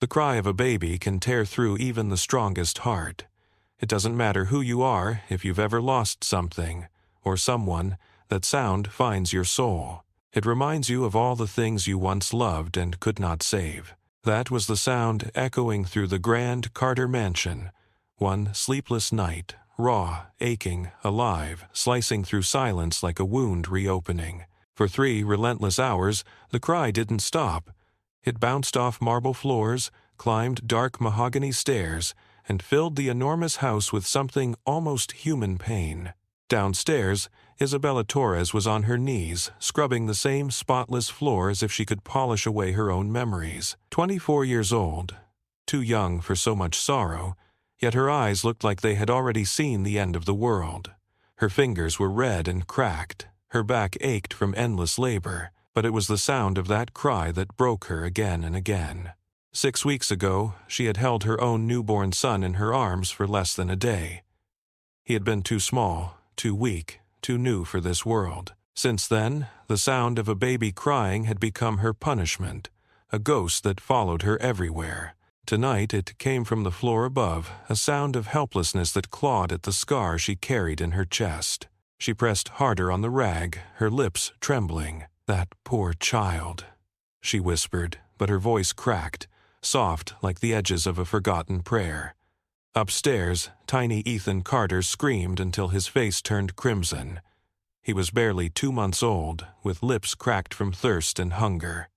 The cry of a baby can tear through even the strongest heart. It doesn't matter who you are, if you've ever lost something, or someone, that sound finds your soul. It reminds you of all the things you once loved and could not save. That was the sound echoing through the grand Carter mansion. One sleepless night, raw, aching, alive, slicing through silence like a wound reopening. For 3 relentless hours, the cry didn't stop. It bounced off marble floors, climbed dark mahogany stairs, and filled the enormous house with something almost human pain. Downstairs, Isabella Torres was on her knees, scrubbing the same spotless floor as if she could polish away her own memories. 24 years old, too young for so much sorrow, yet her eyes looked like they had already seen the end of the world. Her fingers were red and cracked, her back ached from endless labor, but it was the sound of that cry that broke her again and again. 6 weeks ago, she had held her own newborn son in her arms for less than a day. He had been too small, too weak, too new for this world. Since then, the sound of a baby crying had become her punishment, a ghost that followed her everywhere. Tonight it came from the floor above, a sound of helplessness that clawed at the scar she carried in her chest. She pressed harder on the rag, her lips trembling. "That poor child," she whispered, but her voice cracked, soft like the edges of a forgotten prayer. Upstairs, tiny Ethan Carter screamed until his face turned crimson. He was barely 2 months old, with lips cracked from thirst and hunger.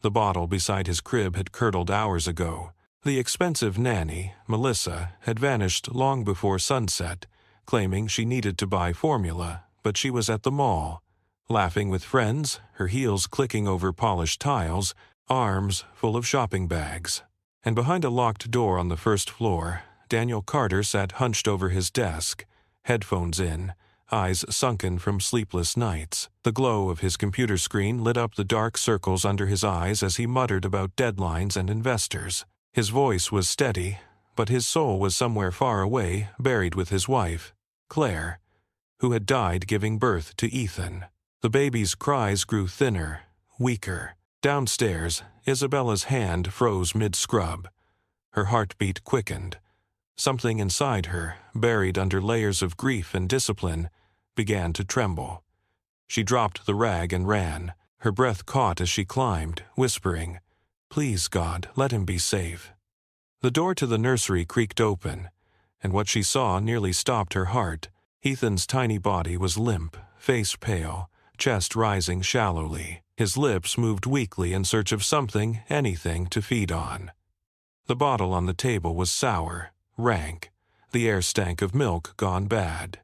The bottle beside his crib had curdled hours ago. The expensive nanny, Melissa, had vanished long before sunset, claiming she needed to buy formula, but she was at the mall, laughing with friends, her heels clicking over polished tiles, arms full of shopping bags. And behind a locked door on the first floor, Daniel Carter sat hunched over his desk, headphones in, eyes sunken from sleepless nights. The glow of his computer screen lit up the dark circles under his eyes as he muttered about deadlines and investors. His voice was steady, but his soul was somewhere far away, buried with his wife, Claire, who had died giving birth to Ethan. The baby's cries grew thinner, weaker. Downstairs, Isabella's hand froze mid-scrub. Her heartbeat quickened. Something inside her, buried under layers of grief and discipline, began to tremble. She dropped the rag and ran, her breath caught as she climbed, whispering, "Please, God, let him be safe." The door to the nursery creaked open, and what she saw nearly stopped her heart. Ethan's tiny body was limp, face pale, chest rising shallowly. His lips moved weakly in search of something, anything, to feed on. The bottle on the table was sour, rank. The air stank of milk gone bad.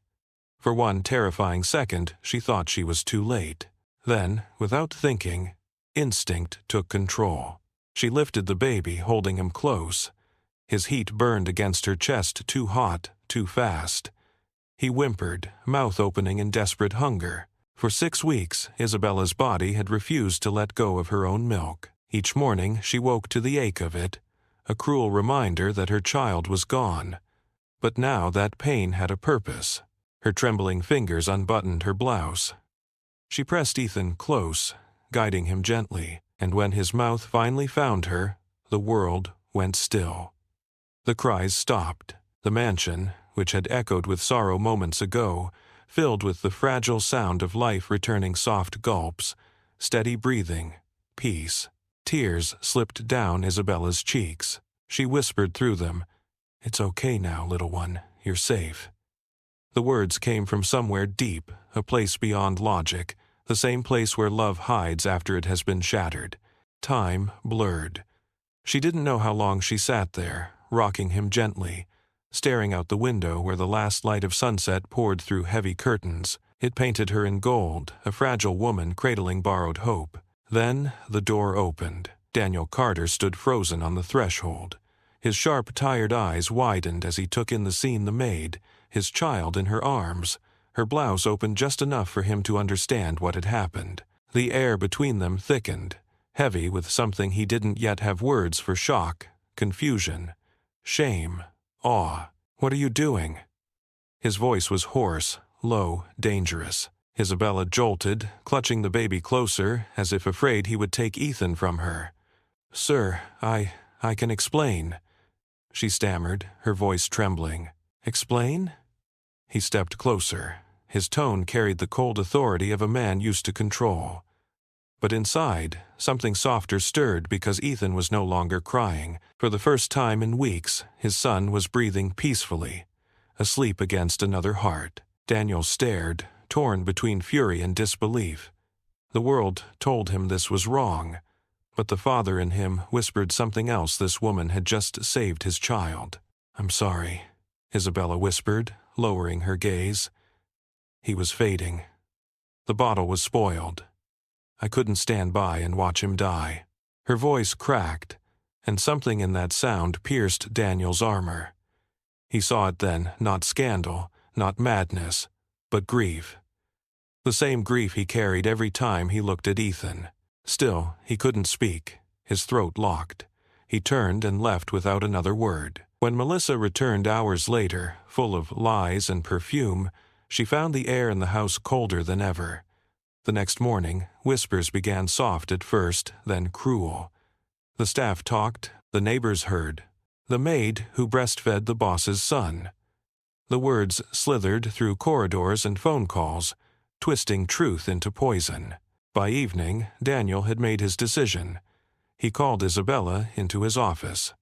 For one terrifying second, she thought she was too late. Then, without thinking, instinct took control. She lifted the baby, holding him close. His heat burned against her chest, too hot, too fast. He whimpered, mouth opening in desperate hunger. For 6 weeks, Isabella's body had refused to let go of her own milk. Each morning, she woke to the ache of it, a cruel reminder that her child was gone. But now that pain had a purpose. Her trembling fingers unbuttoned her blouse. She pressed Ethan close, guiding him gently, and when his mouth finally found her, the world went still. The cries stopped. The mansion, which had echoed with sorrow moments ago, filled with the fragile sound of life returning soft gulps, steady breathing, peace. Tears slipped down Isabella's cheeks. She whispered through them, "It's okay now, little one. You're safe." The words came from somewhere deep, a place beyond logic, the same place where love hides after it has been shattered. Time blurred. She didn't know how long she sat there, rocking him gently, staring out the window where the last light of sunset poured through heavy curtains. It painted her in gold, a fragile woman cradling borrowed hope. Then the door opened. Daniel Carter stood frozen on the threshold. His sharp, tired eyes widened as he took in the scene: the maid, his child in her arms. Her blouse opened just enough for him to understand what had happened. The air between them thickened, heavy with something he didn't yet have words for: shock, confusion, shame, awe. "What are you doing?" His voice was hoarse, low, dangerous. Isabella jolted, clutching the baby closer, as if afraid he would take Ethan from her. "Sir, I can explain," she stammered, her voice trembling. "Explain?" He stepped closer. His tone carried the cold authority of a man used to control. But inside, something softer stirred because Ethan was no longer crying. For the first time in weeks, his son was breathing peacefully, asleep against another heart. Daniel stared, torn between fury and disbelief. The world told him this was wrong, but the father in him whispered something else. This woman had just saved his child. "I'm sorry," Isabella whispered, lowering her gaze. He was fading. The bottle was spoiled. I couldn't stand by and watch him die. Her voice cracked, and something in that sound pierced Daniel's armor. He saw it then, not scandal, not madness, but grief. The same grief he carried every time he looked at Ethan. Still, he couldn't speak, his throat locked. He turned and left without another word. When Melissa returned hours later, full of lies and perfume, she found the air in the house colder than ever. The next morning, whispers began soft at first, then cruel. The staff talked, the neighbors heard. The maid who breastfed the boss's son. The words slithered through corridors and phone calls, twisting truth into poison. By evening, Daniel had made his decision. He called Isabella into his office.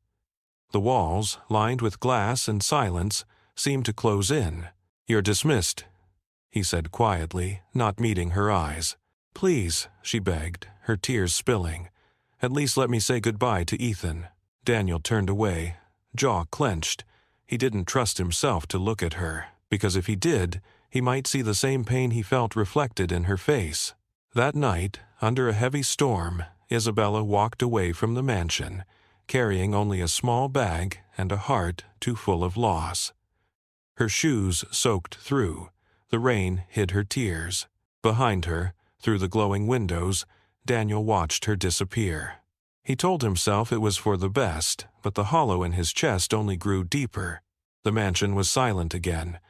The walls, lined with glass and silence, seemed to close in. "You're dismissed," he said quietly, not meeting her eyes. "Please," she begged, her tears spilling. "At least let me say goodbye to Ethan." Daniel turned away, jaw clenched. He didn't trust himself to look at her, because if he did, he might see the same pain he felt reflected in her face. That night, under a heavy storm, Isabella walked away from the mansion, carrying only a small bag and a heart too full of loss. Her shoes soaked through. The rain hid her tears. Behind her, through the glowing windows, Daniel watched her disappear. He told himself it was for the best, but the hollow in his chest only grew deeper. The mansion was silent again.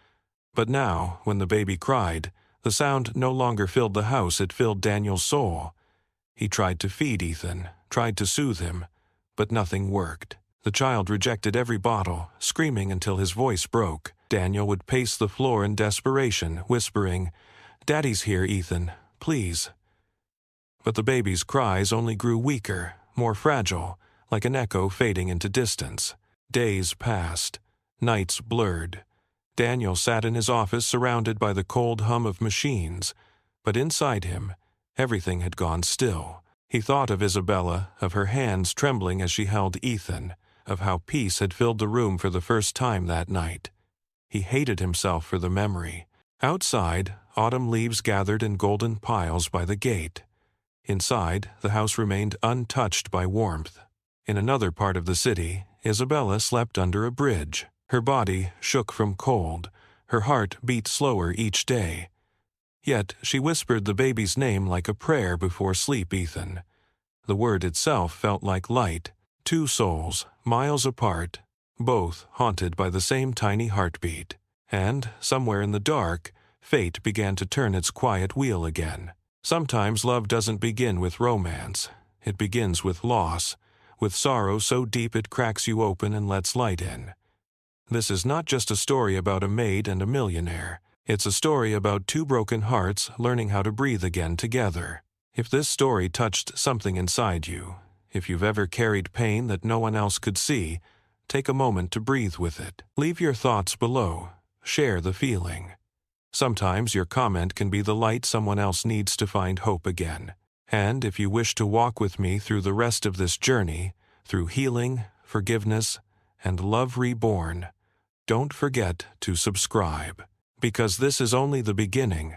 But now, when the baby cried, the sound no longer filled the house, it filled Daniel's soul. He tried to feed Ethan, tried to soothe him, but nothing worked. The child rejected every bottle, screaming until his voice broke. Daniel would pace the floor in desperation, whispering, "Daddy's here, Ethan, please." But the baby's cries only grew weaker, more fragile, like an echo fading into distance. Days passed. Nights blurred. Daniel sat in his office surrounded by the cold hum of machines, but inside him, everything had gone still. He thought of Isabella, of her hands trembling as she held Ethan, of how peace had filled the room for the first time that night. He hated himself for the memory. Outside, autumn leaves gathered in golden piles by the gate. Inside, the house remained untouched by warmth. In another part of the city, Isabella slept under a bridge. Her body shook from cold. Her heart beat slower each day. Yet she whispered the baby's name like a prayer before sleep, Ethan. The word itself felt like light. Two souls, miles apart, both haunted by the same tiny heartbeat. And, somewhere in the dark, fate began to turn its quiet wheel again. Sometimes love doesn't begin with romance. It begins with loss, with sorrow so deep it cracks you open and lets light in. This is not just a story about a maid and a millionaire. It's a story about two broken hearts learning how to breathe again together. If this story touched something inside you, if you've ever carried pain that no one else could see, take a moment to breathe with it. Leave your thoughts below. Share the feeling. Sometimes your comment can be the light someone else needs to find hope again. And if you wish to walk with me through the rest of this journey, through healing, forgiveness, and love reborn, don't forget to subscribe, because this is only the beginning.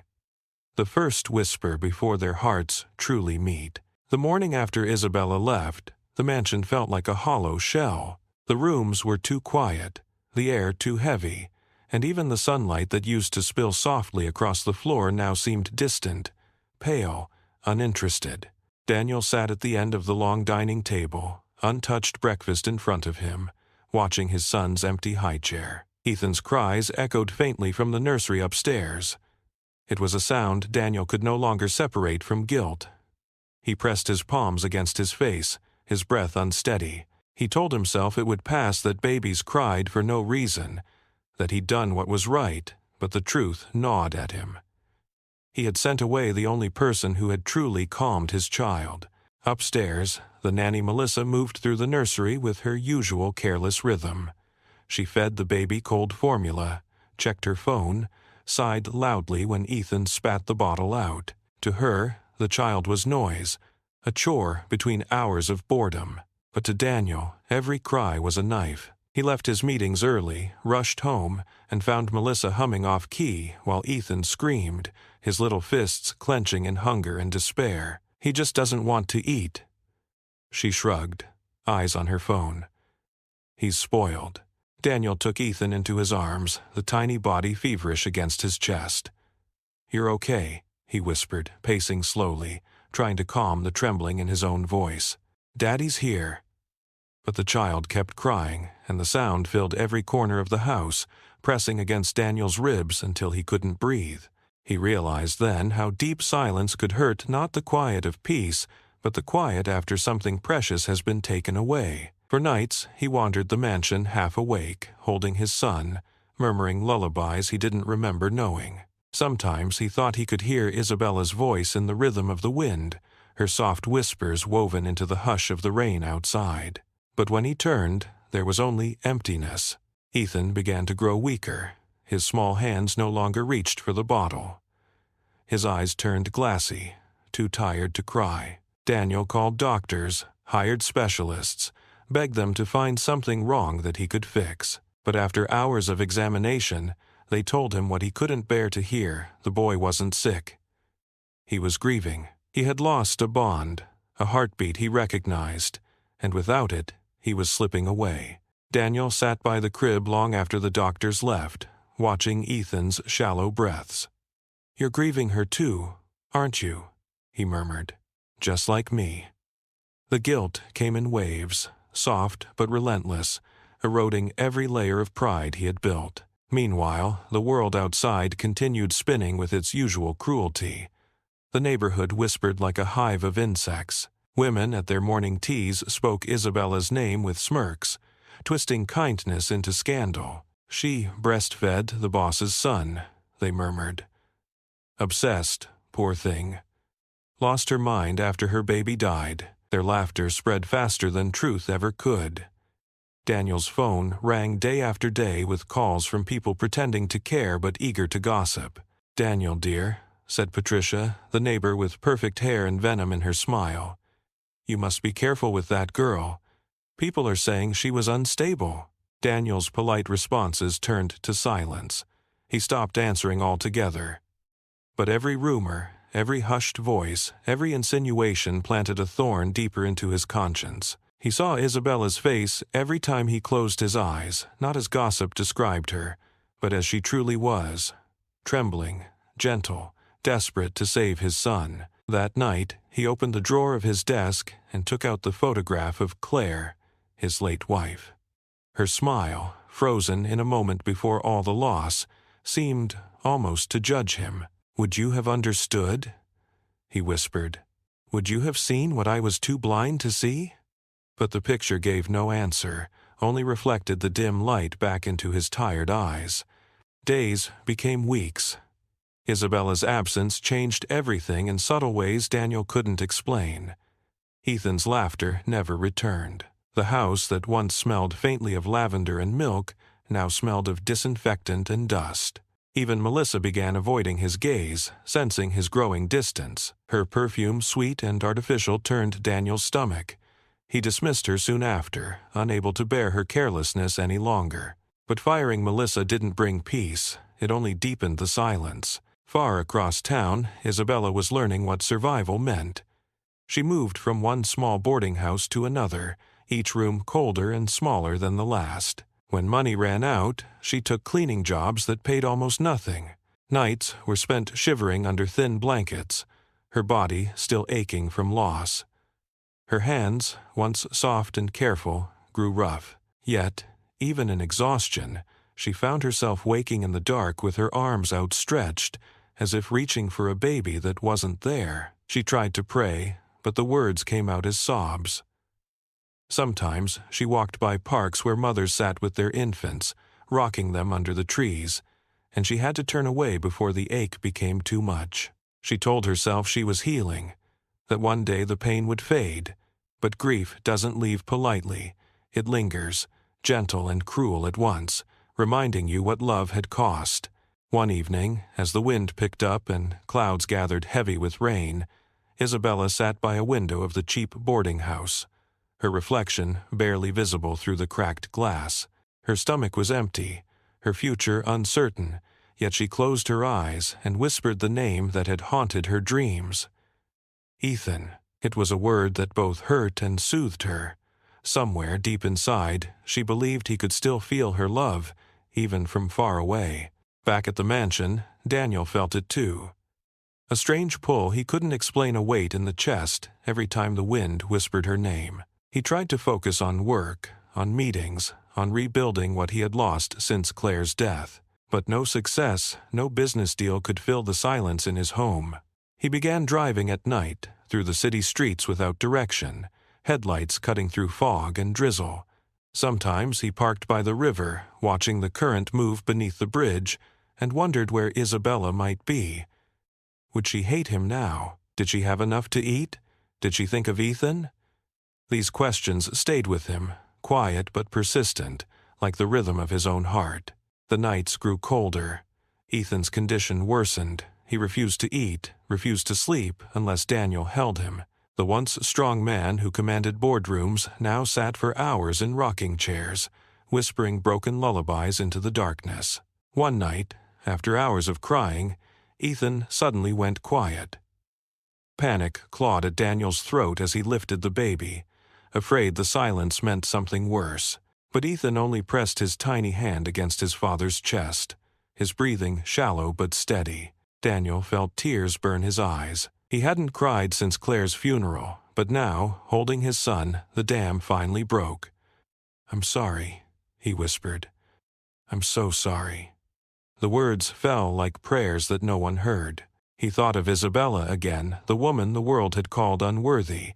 The first whisper before their hearts truly meet. The morning after Isabella left, the mansion felt like a hollow shell. The rooms were too quiet, the air too heavy, and even the sunlight that used to spill softly across the floor now seemed distant, pale, uninterested. Daniel sat at the end of the long dining table, untouched breakfast in front of him, watching his son's empty high chair. Ethan's cries echoed faintly from the nursery upstairs. It was a sound Daniel could no longer separate from guilt. He pressed his palms against his face, his breath unsteady. He told himself it would pass, that babies cried for no reason, that he'd done what was right, but the truth gnawed at him. He had sent away the only person who had truly calmed his child. Upstairs, the nanny Melissa moved through the nursery with her usual careless rhythm. She fed the baby cold formula, checked her phone, sighed loudly when Ethan spat the bottle out. To her, the child was noise, a chore between hours of boredom. But to Daniel, every cry was a knife. He left his meetings early, rushed home, and found Melissa humming off-key while Ethan screamed, his little fists clenching in hunger and despair. "He just doesn't want to eat." She shrugged, eyes on her phone. "He's spoiled." Daniel took Ethan into his arms, the tiny body feverish against his chest. "You're okay," he whispered, pacing slowly, trying to calm the trembling in his own voice. "Daddy's here." But the child kept crying, and the sound filled every corner of the house, pressing against Daniel's ribs until he couldn't breathe. He realized then how deep silence could hurt not the quiet of peace, but the quiet after something precious has been taken away. For nights, he wandered the mansion half awake, holding his son, murmuring lullabies he didn't remember knowing. Sometimes he thought he could hear Isabella's voice in the rhythm of the wind, her soft whispers woven into the hush of the rain outside. But when he turned, there was only emptiness. Ethan began to grow weaker. His small hands no longer reached for the bottle. His eyes turned glassy, too tired to cry. Daniel called doctors, hired specialists, begged them to find something wrong that he could fix. But after hours of examination, they told him what he couldn't bear to hear: the boy wasn't sick. He was grieving. He had lost a bond, a heartbeat he recognized, and without it, he was slipping away. Daniel sat by the crib long after the doctors left, watching Ethan's shallow breaths. "You're grieving her too, aren't you?" he murmured. "Just like me." The guilt came in waves, soft but relentless, eroding every layer of pride he had built. Meanwhile, the world outside continued spinning with its usual cruelty. The neighborhood whispered like a hive of insects. Women at their morning teas spoke Isabella's name with smirks, twisting kindness into scandal. "She breastfed the boss's son," they murmured. "Obsessed, poor thing. Lost her mind after her baby died." Their laughter spread faster than truth ever could. Daniel's phone rang day after day with calls from people pretending to care but eager to gossip. "Daniel, dear," said Patricia, the neighbor with perfect hair and venom in her smile, "you must be careful with that girl. People are saying she was unstable." Daniel's polite responses turned to silence. He stopped answering altogether. But every rumor, every hushed voice, every insinuation planted a thorn deeper into his conscience. He saw Isabella's face every time he closed his eyes, not as gossip described her, but as she truly was, trembling, gentle, desperate to save his son. That night, he opened the drawer of his desk and took out the photograph of Claire, his late wife. Her smile, frozen in a moment before all the loss, seemed almost to judge him. "Would you have understood?" he whispered. "Would you have seen what I was too blind to see?" But the picture gave no answer, only reflected the dim light back into his tired eyes. Days became weeks. Isabella's absence changed everything in subtle ways Daniel couldn't explain. Ethan's laughter never returned. The house that once smelled faintly of lavender and milk now smelled of disinfectant and dust. Even Melissa began avoiding his gaze, sensing his growing distance. Her perfume, sweet and artificial, turned Daniel's stomach. He dismissed her soon after, unable to bear her carelessness any longer. But firing Melissa didn't bring peace. It only deepened the silence. Far across town, Isabella was learning what survival meant. She moved from one small boarding house to another, each room colder and smaller than the last. When money ran out, she took cleaning jobs that paid almost nothing. Nights were spent shivering under thin blankets, her body still aching from loss. Her hands, once soft and careful, grew rough. Yet, even in exhaustion, she found herself waking in the dark with her arms outstretched, as if reaching for a baby that wasn't there. She tried to pray, but the words came out as sobs. Sometimes she walked by parks where mothers sat with their infants, rocking them under the trees, and she had to turn away before the ache became too much. She told herself she was healing, that one day the pain would fade, but grief doesn't leave politely. It lingers, gentle and cruel at once, reminding you what love had cost. One evening, as the wind picked up and clouds gathered heavy with rain, Isabella sat by a window of the cheap boarding house, her reflection barely visible through the cracked glass. Her stomach was empty, her future uncertain, yet she closed her eyes and whispered the name that had haunted her dreams. Ethan. It was a word that both hurt and soothed her. Somewhere deep inside, she believed he could still feel her love, even from far away. Back at the mansion, Daniel felt it too. A strange pull he couldn't explain, a weight in the chest every time the wind whispered her name. He tried to focus on work, on meetings, on rebuilding what he had lost since Claire's death. But no success, no business deal could fill the silence in his home. He began driving at night, through the city streets without direction, headlights cutting through fog and drizzle. Sometimes he parked by the river, watching the current move beneath the bridge, and wondered where Isabella might be. Would she hate him now? Did she have enough to eat? Did she think of Ethan? These questions stayed with him, quiet but persistent, like the rhythm of his own heart. The nights grew colder. Ethan's condition worsened. He refused to eat, refused to sleep unless Daniel held him. The once strong man who commanded boardrooms now sat for hours in rocking chairs, whispering broken lullabies into the darkness. One night, after hours of crying, Ethan suddenly went quiet. Panic clawed at Daniel's throat as he lifted the baby, afraid the silence meant something worse. But Ethan only pressed his tiny hand against his father's chest, his breathing shallow but steady. Daniel felt tears burn his eyes. He hadn't cried since Claire's funeral, but now, holding his son, the dam finally broke. "I'm sorry," he whispered. "I'm so sorry." The words fell like prayers that no one heard. He thought of Isabella again, the woman the world had called unworthy,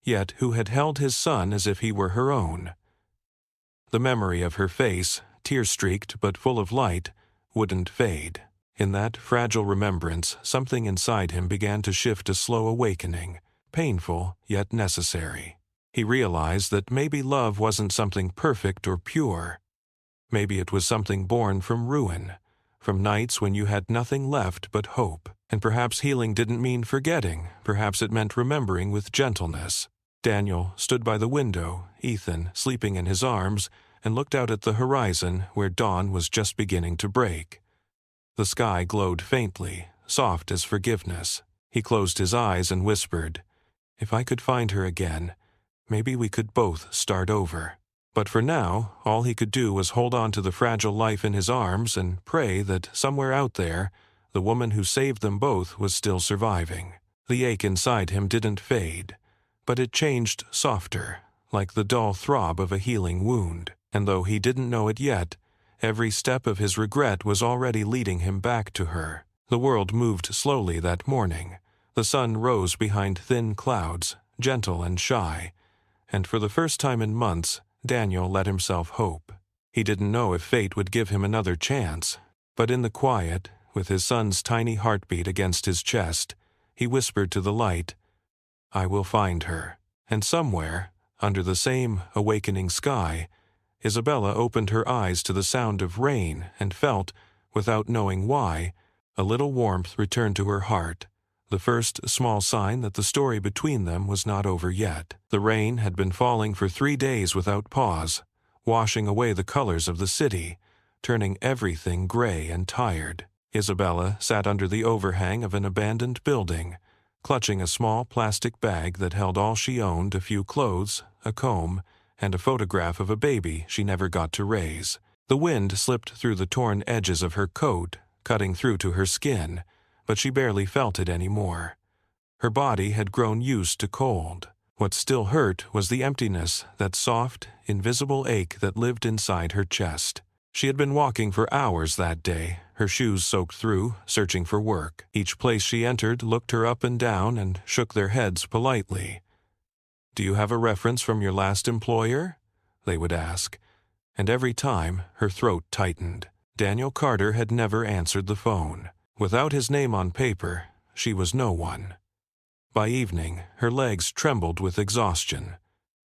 yet who had held his son as if he were her own. The memory of her face, tear-streaked but full of light, wouldn't fade. In that fragile remembrance, something inside him began to shift, a slow awakening, painful yet necessary. He realized that maybe love wasn't something perfect or pure. Maybe it was something born from ruin, from nights when you had nothing left but hope. And perhaps healing didn't mean forgetting, perhaps it meant remembering with gentleness. Daniel stood by the window, Ethan sleeping in his arms, and looked out at the horizon where dawn was just beginning to break. The sky glowed faintly, soft as forgiveness. He closed his eyes and whispered, "If I could find her again, maybe we could both start over." But for now, all he could do was hold on to the fragile life in his arms and pray that somewhere out there, the woman who saved them both was still surviving. The ache inside him didn't fade, but it changed softer, like the dull throb of a healing wound. And though he didn't know it yet, every step of his regret was already leading him back to her. The world moved slowly that morning. The sun rose behind thin clouds, gentle and shy, and for the first time in months, Daniel let himself hope. He didn't know if fate would give him another chance, but in the quiet, with his son's tiny heartbeat against his chest, he whispered to the light, "I will find her." And somewhere, under the same awakening sky, Isabella opened her eyes to the sound of rain and felt, without knowing why, a little warmth return to her heart, the first small sign that the story between them was not over yet. The rain had been falling for 3 days without pause, washing away the colors of the city, turning everything gray and tired. Isabella sat under the overhang of an abandoned building, clutching a small plastic bag that held all she owned, a few clothes, a comb, and a photograph of a baby she never got to raise. The wind slipped through the torn edges of her coat, cutting through to her skin, but she barely felt it anymore. Her body had grown used to cold. What still hurt was the emptiness, that soft, invisible ache that lived inside her chest. She had been walking for hours that day, her shoes soaked through, searching for work. Each place she entered looked her up and down and shook their heads politely. "Do you have a reference from your last employer?" they would ask, and every time her throat tightened. Daniel Carter had never answered the phone. Without his name on paper, she was no one. By evening, her legs trembled with exhaustion.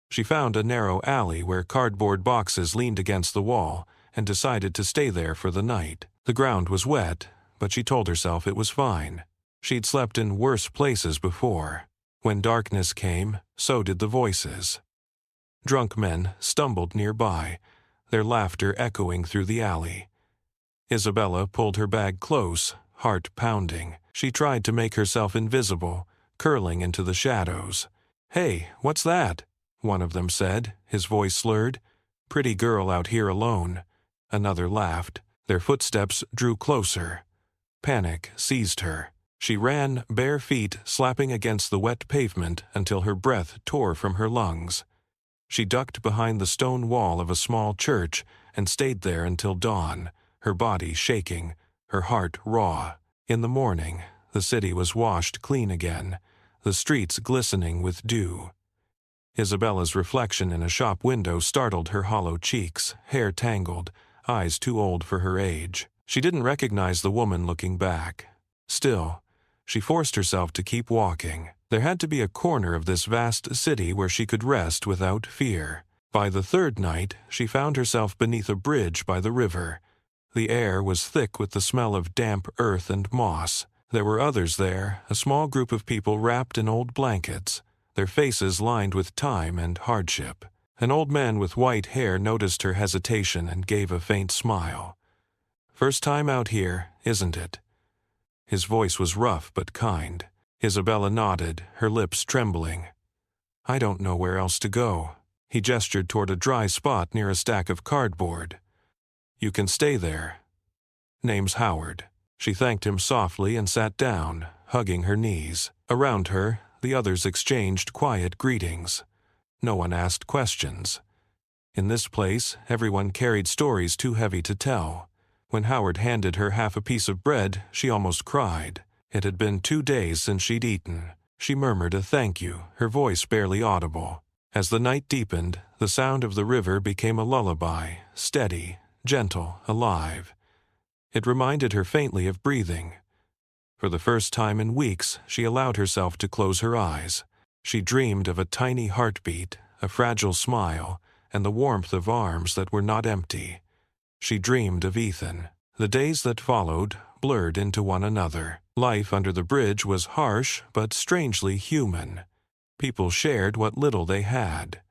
She found a narrow alley where cardboard boxes leaned against the wall and decided to stay there for the night. The ground was wet, but she told herself it was fine. She'd slept in worse places before. When darkness came, so did the voices. Drunk men stumbled nearby, their laughter echoing through the alley. Isabella pulled her bag close, heart pounding. She tried to make herself invisible, curling into the shadows. "Hey, what's that?" one of them said, his voice slurred. "Pretty girl out here alone." Another laughed. Their footsteps drew closer. Panic seized her. She ran, bare feet slapping against the wet pavement until her breath tore from her lungs. She ducked behind the stone wall of a small church and stayed there until dawn, her body shaking, her heart raw. In the morning, the city was washed clean again, the streets glistening with dew. Isabella's reflection in a shop window startled her hollow cheeks, hair tangled, eyes too old for her age. She didn't recognize the woman looking back. Still, she forced herself to keep walking. There had to be a corner of this vast city where she could rest without fear. By the third night, she found herself beneath a bridge by the river. The air was thick with the smell of damp earth and moss. There were others there, a small group of people wrapped in old blankets, their faces lined with time and hardship. An old man with white hair noticed her hesitation and gave a faint smile. "First time out here, isn't it?" His voice was rough but kind. Isabella nodded, her lips trembling. "I don't know where else to go." He gestured toward a dry spot near a stack of cardboard. "You can stay there." "Name's Howard." She thanked him softly and sat down, hugging her knees. Around her, the others exchanged quiet greetings. No one asked questions. In this place, everyone carried stories too heavy to tell. When Howard handed her half a piece of bread, she almost cried. It had been 2 days since she'd eaten. She murmured a thank you, her voice barely audible. As the night deepened, the sound of the river became a lullaby, steady, gentle, alive. It reminded her faintly of breathing. For the first time in weeks, she allowed herself to close her eyes. She dreamed of a tiny heartbeat, a fragile smile, and the warmth of arms that were not empty. She dreamed of Ethan. The days that followed blurred into one another. Life under the bridge was harsh but strangely human. People shared what little they had.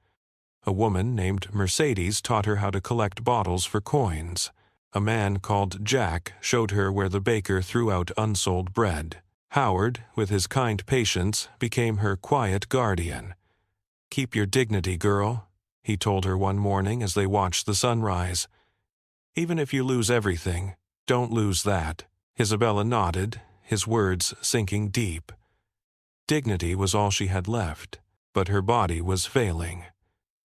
A woman named Mercedes taught her how to collect bottles for coins. A man called Jack showed her where the baker threw out unsold bread. Howard, with his kind patience, became her quiet guardian. "Keep your dignity, girl," he told her one morning as they watched the sunrise. "Even if you lose everything, don't lose that." Isabella nodded, his words sinking deep. Dignity was all she had left, but her body was failing.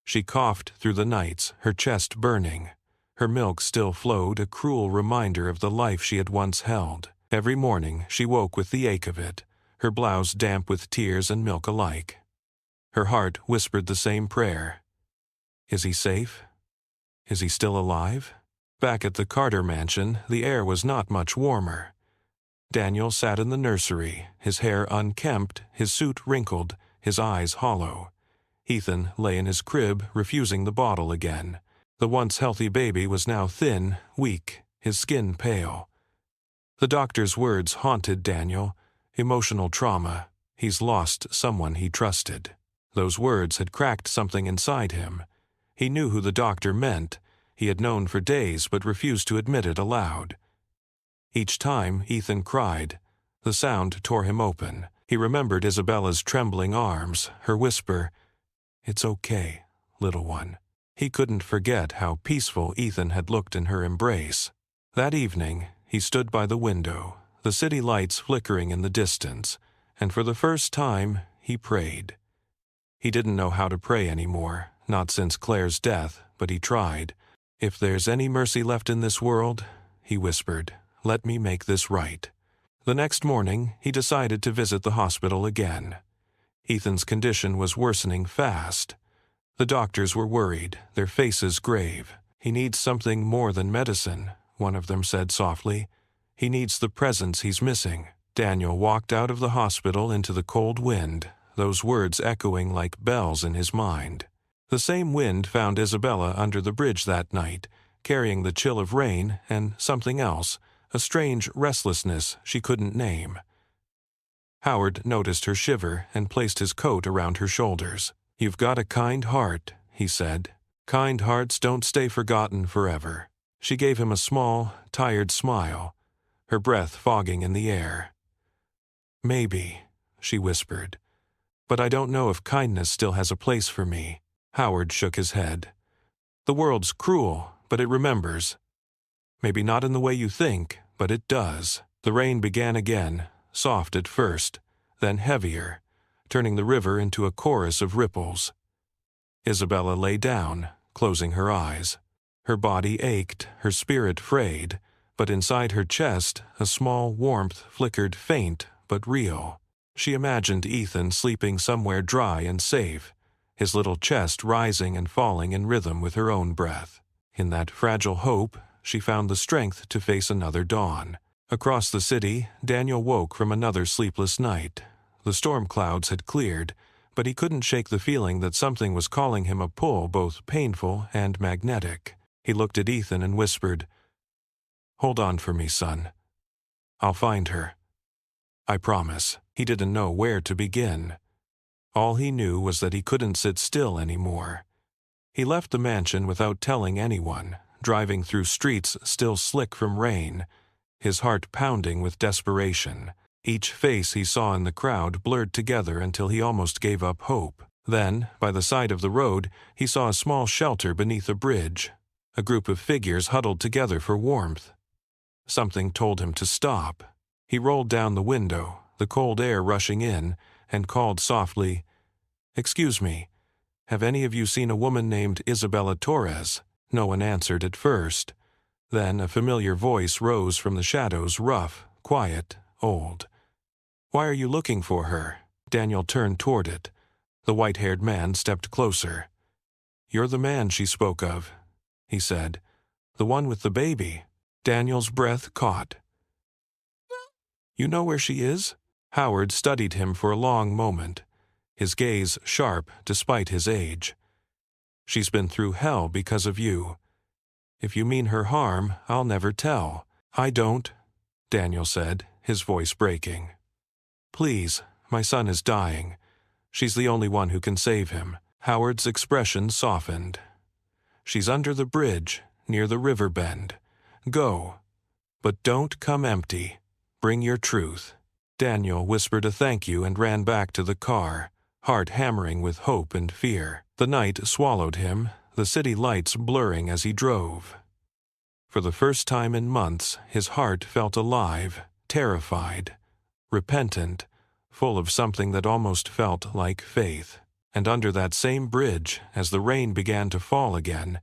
She coughed through the nights, her chest burning. Her milk still flowed, a cruel reminder of the life she had once held. Every morning she woke with the ache of it, her blouse damp with tears and milk alike. Her heart whispered the same prayer. Is he safe? Is he still alive? Back at the Carter mansion, the air was not much warmer. Daniel sat in the nursery, his hair unkempt, his suit wrinkled, his eyes hollow. Ethan lay in his crib, refusing the bottle again. The once healthy baby was now thin, weak, his skin pale. The doctor's words haunted Daniel. Emotional trauma. He's lost someone he trusted. Those words had cracked something inside him. He knew who the doctor meant. He had known for days but refused to admit it aloud. Each time Ethan cried, the sound tore him open. He remembered Isabella's trembling arms, her whisper, "It's okay, little one." He couldn't forget how peaceful Ethan had looked in her embrace. That evening, he stood by the window, the city lights flickering in the distance, and for the first time, he prayed. He didn't know how to pray anymore, not since Claire's death, but he tried. "If there's any mercy left in this world," he whispered, "let me make this right." The next morning, he decided to visit the hospital again. Ethan's condition was worsening fast. The doctors were worried, their faces grave. "He needs something more than medicine," one of them said softly. "He needs the presence he's missing." Daniel walked out of the hospital into the cold wind, those words echoing like bells in his mind. The same wind found Isabella under the bridge that night, carrying the chill of rain and something else, a strange restlessness she couldn't name. Howard noticed her shiver and placed his coat around her shoulders. "You've got a kind heart," he said. "Kind hearts don't stay forgotten forever." She gave him a small, tired smile, her breath fogging in the air. "Maybe," she whispered, "but I don't know if kindness still has a place for me." Howard shook his head. "The world's cruel, but it remembers. Maybe not in the way you think, but it does." The rain began again, soft at first, then heavier, turning the river into a chorus of ripples. Isabella lay down, closing her eyes. Her body ached, her spirit frayed, but inside her chest a small warmth flickered, faint but real. She imagined Ethan sleeping somewhere dry and safe, his little chest rising and falling in rhythm with her own breath. In that fragile hope, she found the strength to face another dawn. Across the city, Daniel woke from another sleepless night. The storm clouds had cleared, but he couldn't shake the feeling that something was calling him a pull both painful and magnetic. He looked at Ethan and whispered, "Hold on for me, son. I'll find her. I promise." He didn't know where to begin. All he knew was that he couldn't sit still anymore. He left the mansion without telling anyone, driving through streets still slick from rain, his heart pounding with desperation. Each face he saw in the crowd blurred together until he almost gave up hope. Then, by the side of the road, he saw a small shelter beneath a bridge, a group of figures huddled together for warmth. Something told him to stop. He rolled down the window, the cold air rushing in, and called softly, "Excuse me, have any of you seen a woman named Isabella Torres?" No one answered at first. Then a familiar voice rose from the shadows, rough, quiet, old. "Why are you looking for her?" Daniel turned toward it. The white-haired man stepped closer. "You're the man she spoke of," he said. "The one with the baby." Daniel's breath caught. "You know where she is?" Howard studied him for a long moment, his gaze sharp despite his age. "She's been through hell because of you. If you mean her harm, I'll never tell." "I don't," Daniel said, his voice breaking. "Please, my son is dying. She's the only one who can save him." Howard's expression softened. "She's under the bridge, near the river bend. Go. But don't come empty. Bring your truth." Daniel whispered a thank you and ran back to the car, heart hammering with hope and fear. The night swallowed him, the city lights blurring as he drove. For the first time in months, his heart felt alive, terrified, repentant, full of something that almost felt like faith. And under that same bridge, as the rain began to fall again,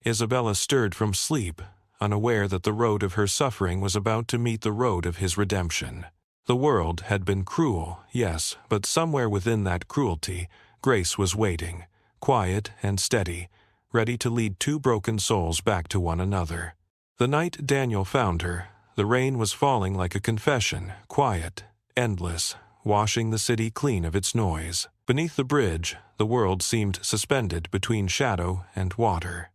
Isabella stirred from sleep, unaware that the road of her suffering was about to meet the road of his redemption. The world had been cruel, yes, but somewhere within that cruelty, grace was waiting, quiet and steady, ready to lead two broken souls back to one another. The night Daniel found her, the rain was falling like a confession, quiet, endless, washing the city clean of its noise. Beneath the bridge, the world seemed suspended between shadow and water.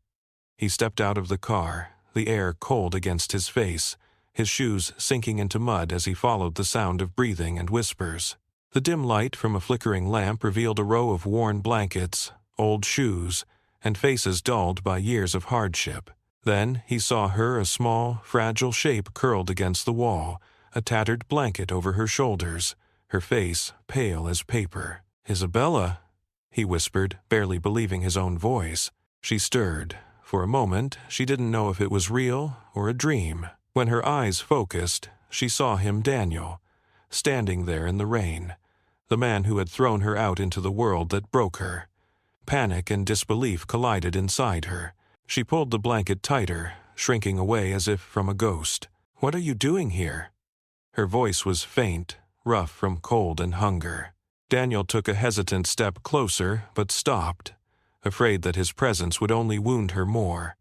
He stepped out of the car, the air cold against his face, his shoes sinking into mud as he followed the sound of breathing and whispers. The dim light from a flickering lamp revealed a row of worn blankets, old shoes, and faces dulled by years of hardship. Then he saw her, a small, fragile shape curled against the wall, a tattered blanket over her shoulders, her face pale as paper. "Isabella," he whispered, barely believing his own voice. She stirred. For a moment, she didn't know if it was real or a dream. When her eyes focused, she saw him, Daniel, standing there in the rain, the man who had thrown her out into the world that broke her. Panic and disbelief collided inside her. She pulled the blanket tighter, shrinking away as if from a ghost. "What are you doing here?" Her voice was faint, rough from cold and hunger. Daniel took a hesitant step closer, but stopped, afraid that his presence would only wound her more.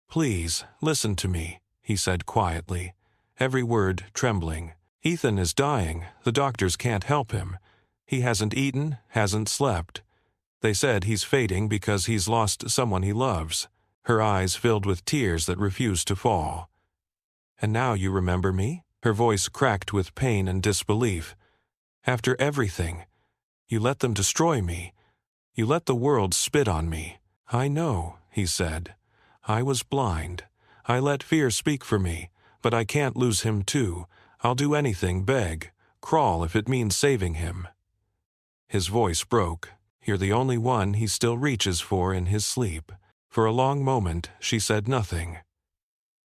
"Please, listen to me," he said quietly, every word trembling. "Ethan is dying. The doctors can't help him. He hasn't eaten, hasn't slept. They said he's fading because he's lost someone he loves." Her eyes filled with tears that refused to fall. "And now you remember me?" Her voice cracked with pain and disbelief. "After everything, you let them destroy me. You let the world spit on me." "I know," he said. "I was blind. I let fear speak for me, but I can't lose him too. I'll do anything, beg, crawl if it means saving him." His voice broke. "You're the only one he still reaches for in his sleep." For a long moment she said nothing.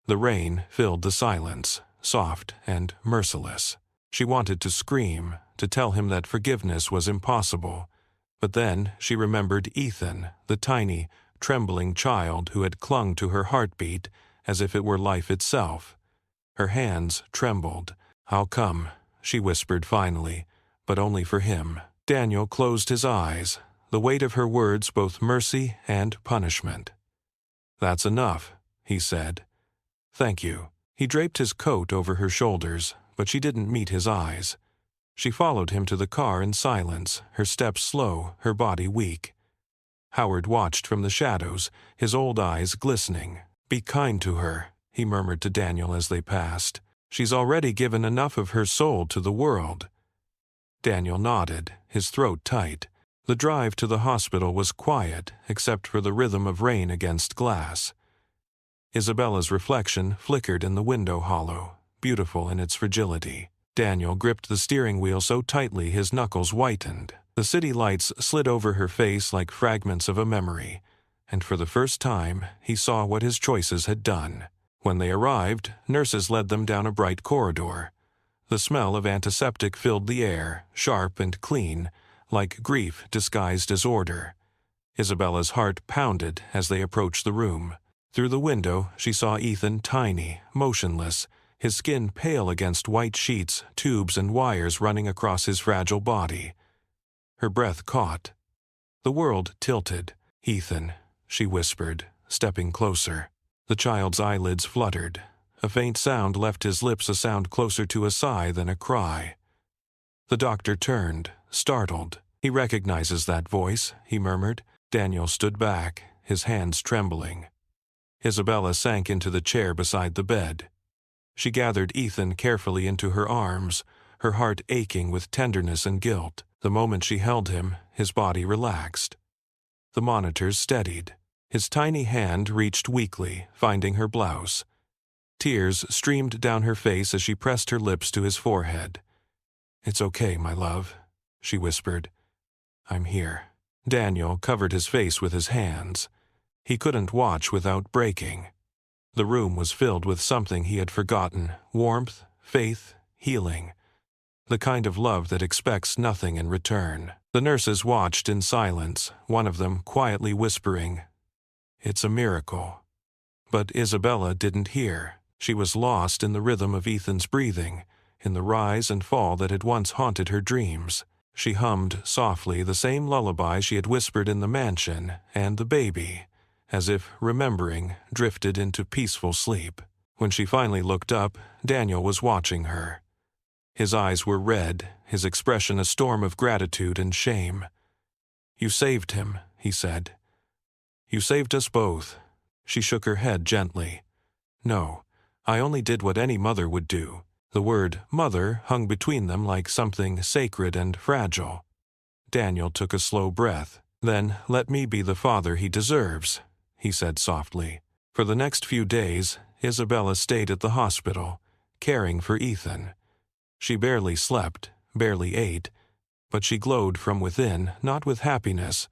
The rain filled the silence, soft and merciless. She wanted to scream, to tell him that forgiveness was impossible. But then she remembered Ethan, the tiny, trembling child who had clung to her heartbeat as if it were life itself. Her hands trembled. "I'll come," she whispered finally, but only for him. Daniel closed his eyes, the weight of her words both mercy and punishment. "That's enough," he said. "Thank you." He draped his coat over her shoulders, but she didn't meet his eyes. She followed him to the car in silence, her steps slow, her body weak. Howard watched from the shadows, his old eyes glistening. "Be kind to her," he murmured to Daniel as they passed. "She's already given enough of her soul to the world." Daniel nodded, his throat tight. The drive to the hospital was quiet, except for the rhythm of rain against glass. Isabella's reflection flickered in the window hollow, beautiful in its fragility. Daniel gripped the steering wheel so tightly his knuckles whitened. The city lights slid over her face like fragments of a memory, and for the first time he saw what his choices had done. When they arrived, nurses led them down a bright corridor. The smell of antiseptic filled the air, sharp and clean, like grief disguised as order. Isabella's heart pounded as they approached the room. Through the window she saw Ethan tiny, motionless, his skin pale against white sheets, tubes and wires running across his fragile body. Her breath caught. The world tilted. "Ethan," she whispered, stepping closer. The child's eyelids fluttered. A faint sound left his lips, a sound closer to a sigh than a cry. The doctor turned, startled. "He recognizes that voice," he murmured. Daniel stood back, his hands trembling. Isabella sank into the chair beside the bed. She gathered Ethan carefully into her arms, her heart aching with tenderness and guilt. The moment she held him, his body relaxed. The monitors steadied. His tiny hand reached weakly, finding her blouse. Tears streamed down her face as she pressed her lips to his forehead. "It's okay, my love," she whispered. "I'm here." Daniel covered his face with his hands. He couldn't watch without breaking. The room was filled with something he had forgotten: warmth, faith, healing. The kind of love that expects nothing in return. The nurses watched in silence, one of them quietly whispering, "It's a miracle." But Isabella didn't hear. She was lost in the rhythm of Ethan's breathing, in the rise and fall that had once haunted her dreams. She hummed softly the same lullaby she had whispered in the mansion, and the baby, as if remembering, drifted into peaceful sleep. When she finally looked up, Daniel was watching her. His eyes were red, his expression a storm of gratitude and shame. "You saved him," he said. "You saved us both." She shook her head gently. "No, I only did what any mother would do." The word mother hung between them like something sacred and fragile. Daniel took a slow breath. "Then let me be the father he deserves," he said softly. For the next few days, Isabella stayed at the hospital, caring for Ethan. She barely slept, barely ate, but she glowed from within, not with happiness,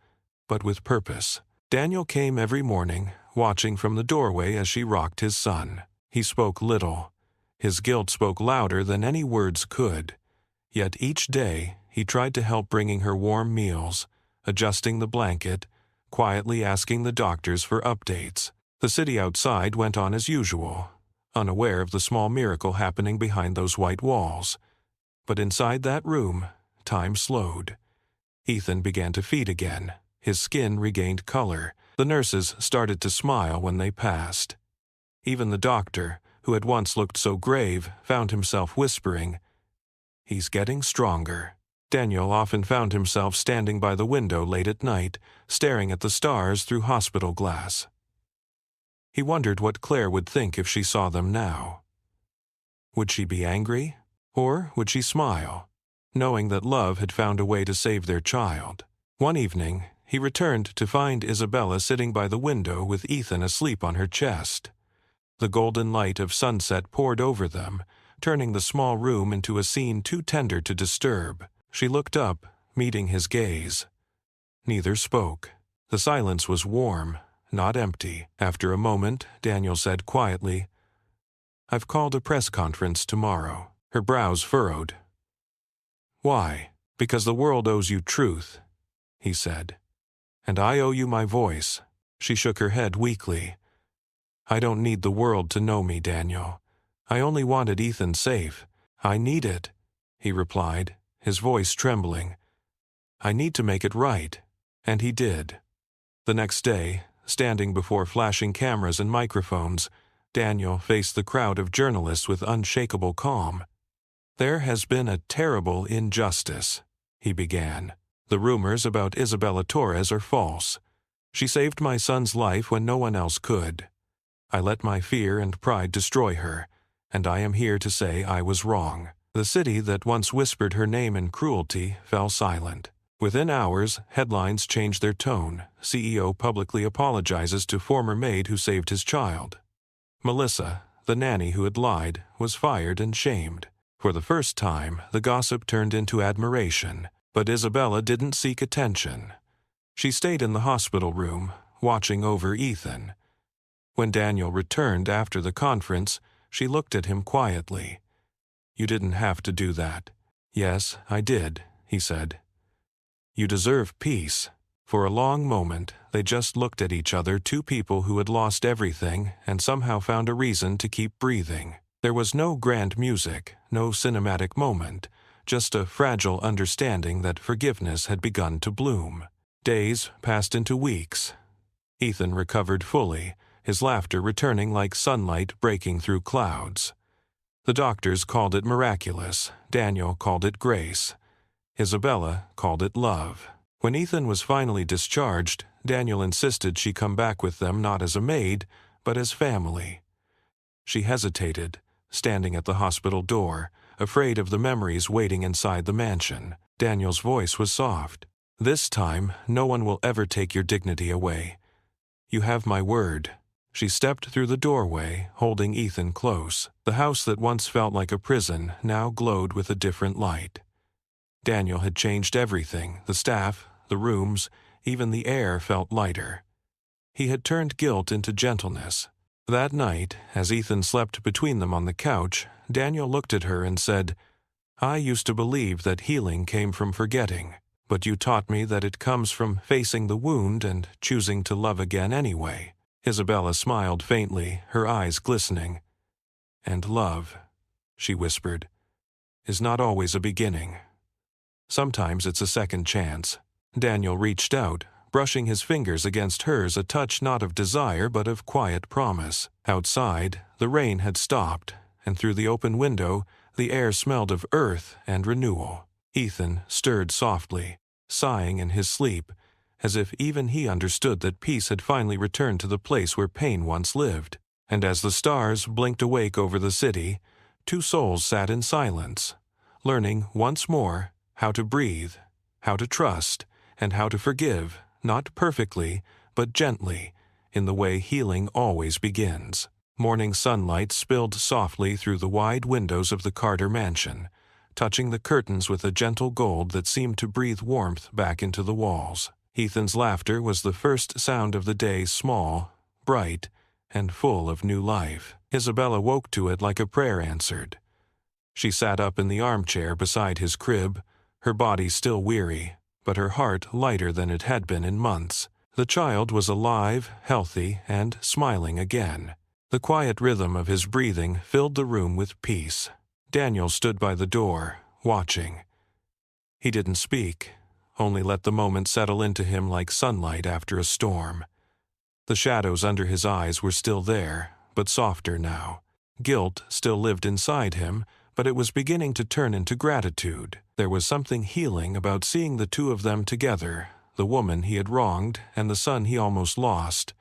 but with purpose. Daniel came every morning, watching from the doorway as she rocked his son. He spoke little. His guilt spoke louder than any words could. Yet each day he tried to help, bringing her warm meals, adjusting the blanket, quietly asking the doctors for updates. The city outside went on as usual, unaware of the small miracle happening behind those white walls. But inside that room, time slowed. Ethan began to feed again. His skin regained color. The nurses started to smile when they passed. Even the doctor, who had once looked so grave, found himself whispering, "He's getting stronger." Daniel often found himself standing by the window late at night, staring at the stars through hospital glass. He wondered what Claire would think if she saw them now. Would she be angry? Or would she smile, knowing that love had found a way to save their child? One evening, he returned to find Isabella sitting by the window with Ethan asleep on her chest. The golden light of sunset poured over them, turning the small room into a scene too tender to disturb. She looked up, meeting his gaze. Neither spoke. The silence was warm, not empty. After a moment, Daniel said quietly, "I've called a press conference tomorrow." Her brows furrowed. "Why?" "Because the world owes you truth," he said. "And I owe you my voice." She shook her head weakly. "I don't need the world to know me, Daniel. I only wanted Ethan safe." "I need it," he replied, his voice trembling. "I need to make it right." And he did. The next day, standing before flashing cameras and microphones, Daniel faced the crowd of journalists with unshakable calm. "There has been a terrible injustice," he began. "The rumors about Isabella Torres are false. She saved my son's life when no one else could. I let my fear and pride destroy her, and I am here to say I was wrong." The city that once whispered her name in cruelty fell silent. Within hours, headlines changed their tone. CEO publicly apologizes to former maid who saved his child. Melissa, the nanny who had lied, was fired and shamed. For the first time, the gossip turned into admiration, but Isabella didn't seek attention. She stayed in the hospital room, watching over Ethan. When Daniel returned after the conference, she looked at him quietly. "You didn't have to do that." "Yes, I did," he said. "You deserve peace." For a long moment, they just looked at each other, two people who had lost everything and somehow found a reason to keep breathing. There was no grand music, no cinematic moment, just a fragile understanding that forgiveness had begun to bloom. Days passed into weeks. Ethan recovered fully, his laughter returning like sunlight breaking through clouds. The doctors called it miraculous, Daniel called it grace. Isabella called it love. When Ethan was finally discharged, Daniel insisted she come back with them not as a maid, but as family. She hesitated, standing at the hospital door, afraid of the memories waiting inside the mansion. Daniel's voice was soft. "This time, no one will ever take your dignity away. You have my word." She stepped through the doorway, holding Ethan close. The house that once felt like a prison now glowed with a different light. Daniel had changed everything, the staff, the rooms, even the air felt lighter. He had turned guilt into gentleness. That night, as Ethan slept between them on the couch, Daniel looked at her and said, "I used to believe that healing came from forgetting, but you taught me that it comes from facing the wound and choosing to love again anyway." Isabella smiled faintly, her eyes glistening. "And love," she whispered, "is not always a beginning. Sometimes it's a second chance." Daniel reached out, brushing his fingers against hers, a touch not of desire but of quiet promise. Outside, the rain had stopped, and through the open window, the air smelled of earth and renewal. Ethan stirred softly, sighing in his sleep, as if even he understood that peace had finally returned to the place where pain once lived. And as the stars blinked awake over the city, two souls sat in silence, learning once more how to breathe, how to trust, and how to forgive, not perfectly, but gently, in the way healing always begins. Morning sunlight spilled softly through the wide windows of the Carter mansion, touching the curtains with a gentle gold that seemed to breathe warmth back into the walls. Ethan's laughter was the first sound of the day, small, bright, and full of new life. Isabella woke to it like a prayer answered. She sat up in the armchair beside his crib, her body still weary, but her heart lighter than it had been in months. The child was alive, healthy, and smiling again. The quiet rhythm of his breathing filled the room with peace. Daniel stood by the door, watching. He didn't speak, only let the moment settle into him like sunlight after a storm. The shadows under his eyes were still there, but softer now. Guilt still lived inside him, but it was beginning to turn into gratitude. There was something healing about seeing the two of them together, the woman he had wronged and the son he almost lost,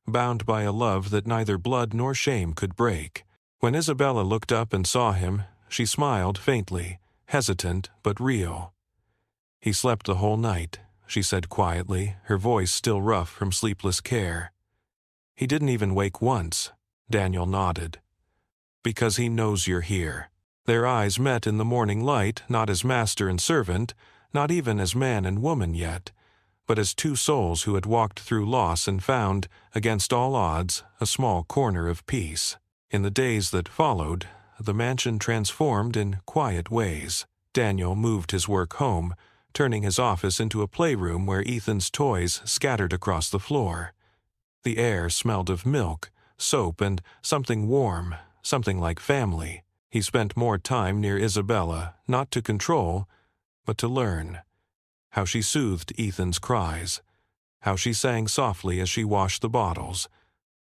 bound by a love that neither blood nor shame could break. When Isabella looked up and saw him, she smiled faintly, hesitant but real. "He slept the whole night," she said quietly, her voice still rough from sleepless care. "He didn't even wake once." Daniel nodded. "Because he knows you're here." Their eyes met in the morning light, not as master and servant, not even as man and woman yet, but as two souls who had walked through loss and found, against all odds, a small corner of peace. In the days that followed, the mansion transformed in quiet ways. Daniel moved his work home, turning his office into a playroom where Ethan's toys scattered across the floor. The air smelled of milk, soap, and something warm, something like family. He spent more time near Isabella, not to control, but to learn. How she soothed Ethan's cries, how she sang softly as she washed the bottles,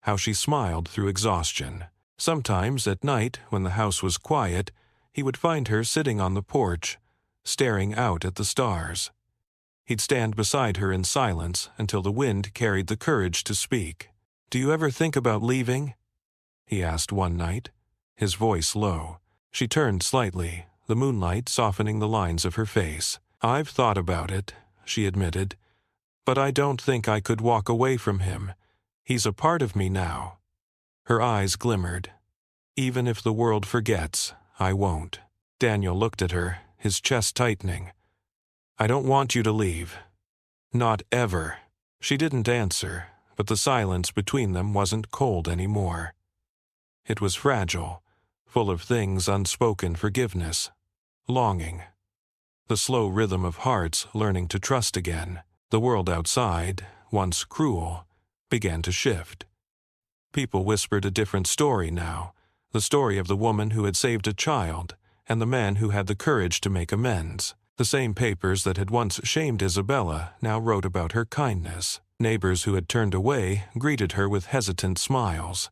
how she smiled through exhaustion. Sometimes at night, when the house was quiet, he would find her sitting on the porch, staring out at the stars. He'd stand beside her in silence until the wind carried the courage to speak. "Do you ever think about leaving?" he asked one night, his voice low. She turned slightly, the moonlight softening the lines of her face. "I've thought about it," she admitted, "but I don't think I could walk away from him. He's a part of me now." Her eyes glimmered. "Even if the world forgets, I won't." Daniel looked at her, his chest tightening. "I don't want you to leave. Not ever." She didn't answer, but the silence between them wasn't cold anymore. It was fragile, full of things unspoken forgiveness, longing. The slow rhythm of hearts learning to trust again. The world outside, once cruel, began to shift. People whispered a different story now, the story of the woman who had saved a child and the man who had the courage to make amends. The same papers that had once shamed Isabella now wrote about her kindness. Neighbors who had turned away greeted her with hesitant smiles.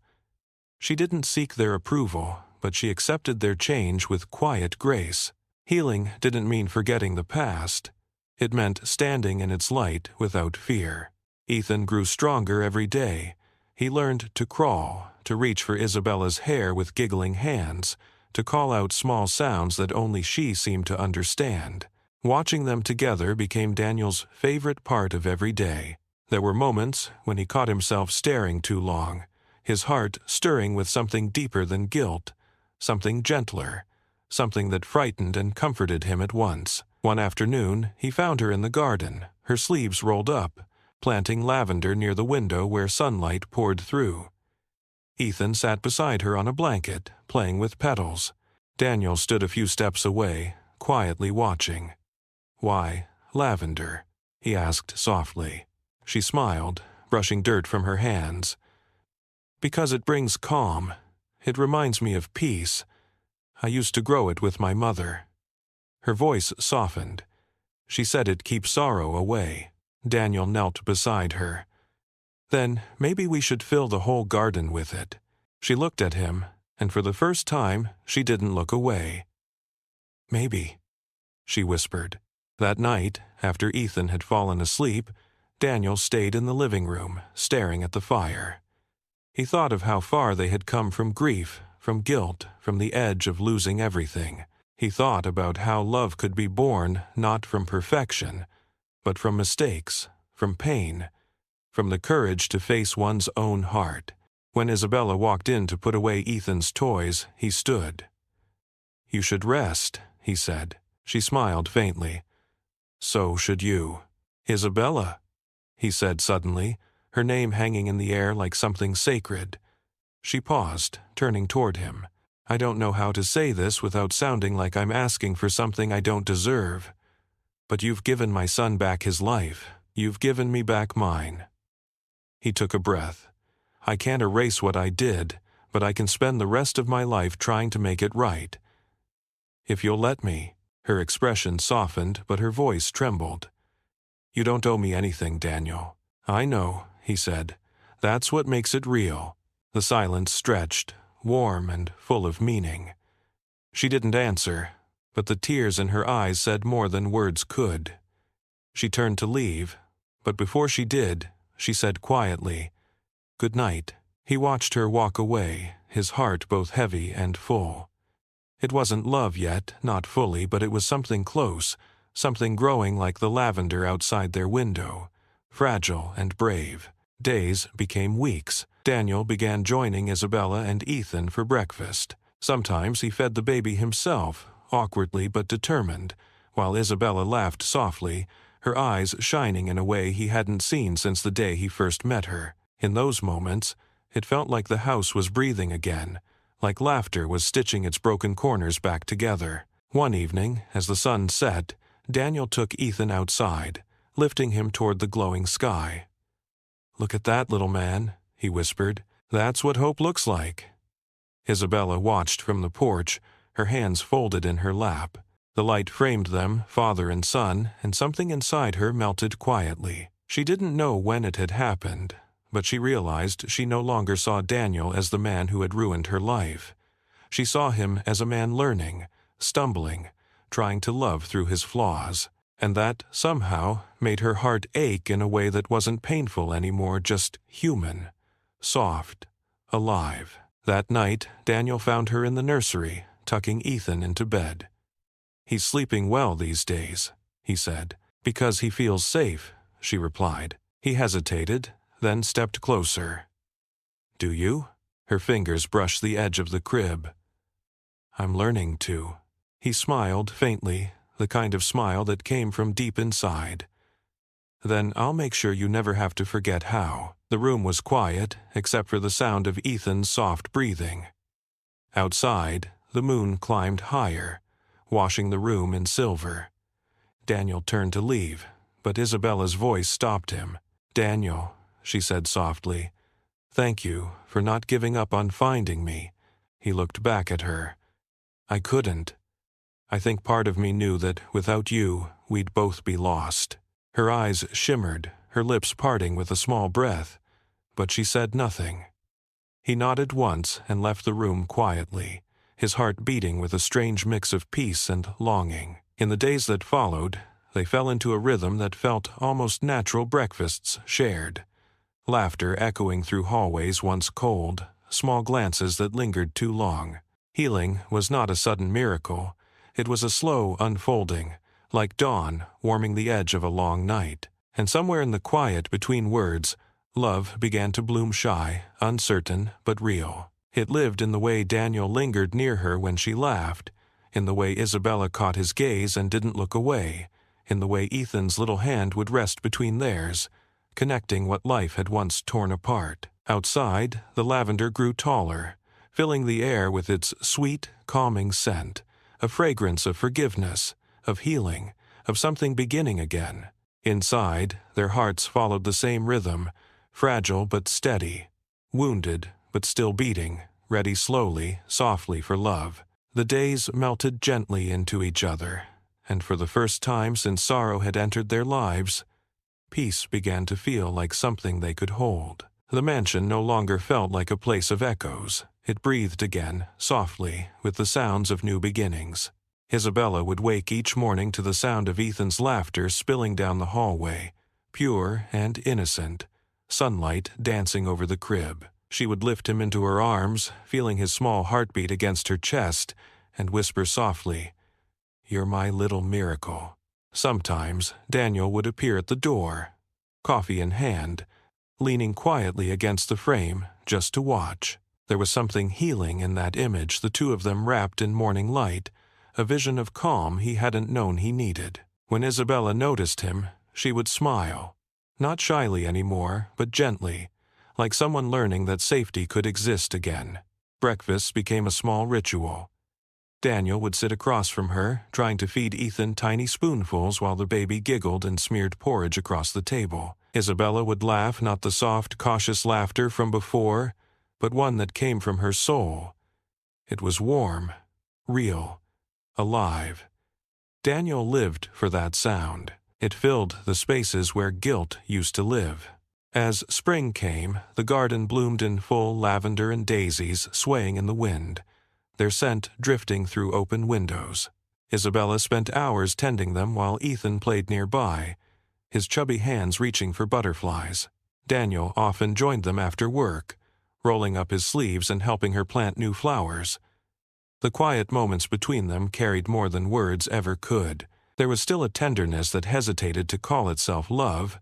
She didn't seek their approval, but she accepted their change with quiet grace. Healing didn't mean forgetting the past. It meant standing in its light without fear. Ethan grew stronger every day. He learned to crawl, to reach for Isabella's hair with giggling hands, to call out small sounds that only she seemed to understand. Watching them together became Daniel's favorite part of every day. There were moments when he caught himself staring too long, his heart stirring with something deeper than guilt, something gentler, something that frightened and comforted him at once. One afternoon, he found her in the garden, her sleeves rolled up, planting lavender near the window where sunlight poured through. Ethan sat beside her on a blanket, playing with petals. Daniel stood a few steps away, quietly watching. "Why lavender?" he asked softly. She smiled, brushing dirt from her hands. "Because it brings calm. It reminds me of peace. I used to grow it with my mother." Her voice softened. She said it keeps sorrow away. Daniel knelt beside her. "Then maybe we should fill the whole garden with it." She looked at him, and for the first time she didn't look away. "Maybe," she whispered. That night, after Ethan had fallen asleep, Daniel stayed in the living room, staring at the fire. He thought of how far they had come from grief, from guilt, from the edge of losing everything. He thought about how love could be born not from perfection, but from mistakes, from pain, from the courage to face one's own heart. When Isabella walked in to put away Ethan's toys, he stood. "You should rest," he said. She smiled faintly. "So should you." "Isabella," he said suddenly, her name hanging in the air like something sacred. She paused, turning toward him. "I don't know how to say this without sounding like I'm asking for something I don't deserve. But you've given my son back his life. You've given me back mine." He took a breath. "I can't erase what I did, but I can spend the rest of my life trying to make it right. If you'll let me." Her expression softened, but her voice trembled. "You don't owe me anything, Daniel." "I know," he said. "That's what makes it real." The silence stretched, warm and full of meaning. She didn't answer, but the tears in her eyes said more than words could. She turned to leave, but before she did, she said quietly, "Good night." He watched her walk away, his heart both heavy and full. It wasn't love yet, not fully, but it was something close, something growing like the lavender outside their window, fragile and brave. Days became weeks. Daniel began joining Isabella and Ethan for breakfast. Sometimes he fed the baby himself, awkwardly but determined, while Isabella laughed softly, her eyes shining in a way he hadn't seen since the day he first met her. In those moments, it felt like the house was breathing again, like laughter was stitching its broken corners back together. One evening, as the sun set, Daniel took Ethan outside, lifting him toward the glowing sky. "Look at that, little man," he whispered. "That's what hope looks like." Isabella watched from the porch, her hands folded in her lap. The light framed them, father and son, and something inside her melted quietly. She didn't know when it had happened, but she realized she no longer saw Daniel as the man who had ruined her life. She saw him as a man learning, stumbling, trying to love through his flaws. And that, somehow, made her heart ache in a way that wasn't painful anymore, just human, soft, alive. That night, Daniel found her in the nursery, tucking Ethan into bed. "He's sleeping well these days," he said. "Because he feels safe," she replied. He hesitated, then stepped closer. "Do you?" Her fingers brushed the edge of the crib. "I'm learning to." He smiled faintly, the kind of smile that came from deep inside. "Then I'll make sure you never have to forget how." The room was quiet, except for the sound of Ethan's soft breathing. Outside, the moon climbed higher, washing the room in silver. Daniel turned to leave, but Isabella's voice stopped him. "Daniel," she said softly, "thank you for not giving up on finding me." He looked back at her. "I couldn't. I think part of me knew that without you, we'd both be lost." Her eyes shimmered, her lips parting with a small breath, but she said nothing. He nodded once and left the room quietly, his heart beating with a strange mix of peace and longing. In the days that followed, they fell into a rhythm that felt almost natural. Breakfasts shared, laughter echoing through hallways once cold, small glances that lingered too long. Healing was not a sudden miracle. It was a slow unfolding, like dawn warming the edge of a long night. And somewhere in the quiet between words, love began to bloom shy, uncertain, but real. It lived in the way Daniel lingered near her when she laughed, in the way Isabella caught his gaze and didn't look away, in the way Ethan's little hand would rest between theirs, connecting what life had once torn apart. Outside, the lavender grew taller, filling the air with its sweet, calming scent, a fragrance of forgiveness, of healing, of something beginning again. Inside, their hearts followed the same rhythm, fragile but steady, wounded but still beating, ready slowly, softly for love. The days melted gently into each other, and for the first time since sorrow had entered their lives, peace began to feel like something they could hold. The mansion no longer felt like a place of echoes. It breathed again, softly, with the sounds of new beginnings. Isabella would wake each morning to the sound of Ethan's laughter spilling down the hallway, pure and innocent, sunlight dancing over the crib. She would lift him into her arms, feeling his small heartbeat against her chest, and whisper softly, "You're my little miracle." Sometimes Daniel would appear at the door, coffee in hand, leaning quietly against the frame just to watch. There was something healing in that image, the two of them wrapped in morning light, a vision of calm he hadn't known he needed. When Isabella noticed him, she would smile, not shyly anymore, but gently, like someone learning that safety could exist again. Breakfast became a small ritual. Daniel would sit across from her, trying to feed Ethan tiny spoonfuls while the baby giggled and smeared porridge across the table. Isabella would laugh, not the soft, cautious laughter from before, but one that came from her soul. It was warm, real, alive. Daniel lived for that sound. It filled the spaces where guilt used to live. As spring came, the garden bloomed in full lavender and daisies swaying in the wind, their scent drifting through open windows. Isabella spent hours tending them while Ethan played nearby, his chubby hands reaching for butterflies. Daniel often joined them after work, rolling up his sleeves and helping her plant new flowers. The quiet moments between them carried more than words ever could. There was still a tenderness that hesitated to call itself love,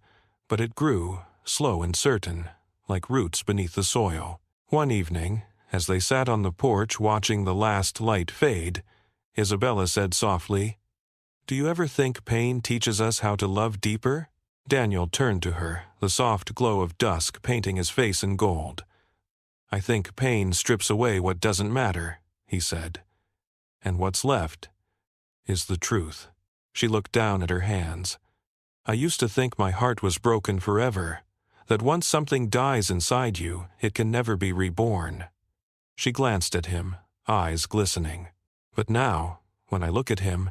but it grew, slow and certain, like roots beneath the soil. One evening, as they sat on the porch watching the last light fade, Isabella said softly, "Do you ever think pain teaches us how to love deeper?" Daniel turned to her, the soft glow of dusk painting his face in gold. "I think pain strips away what doesn't matter," he said. "And what's left is the truth." She looked down at her hands. "I used to think my heart was broken forever, that once something dies inside you, it can never be reborn." She glanced at him, eyes glistening. "But now, when I look at him,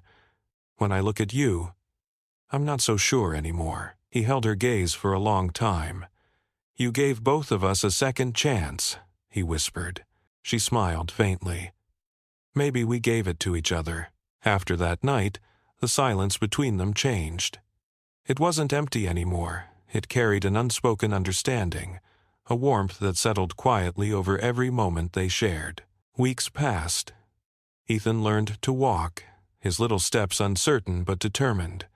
when I look at you, I'm not so sure anymore." He held her gaze for a long time. "You gave both of us a second chance," he whispered. She smiled faintly. "Maybe we gave it to each other." After that night, the silence between them changed. It wasn't empty anymore. It carried an unspoken understanding, a warmth that settled quietly over every moment they shared. Weeks passed. Ethan learned to walk, his little steps uncertain but determined.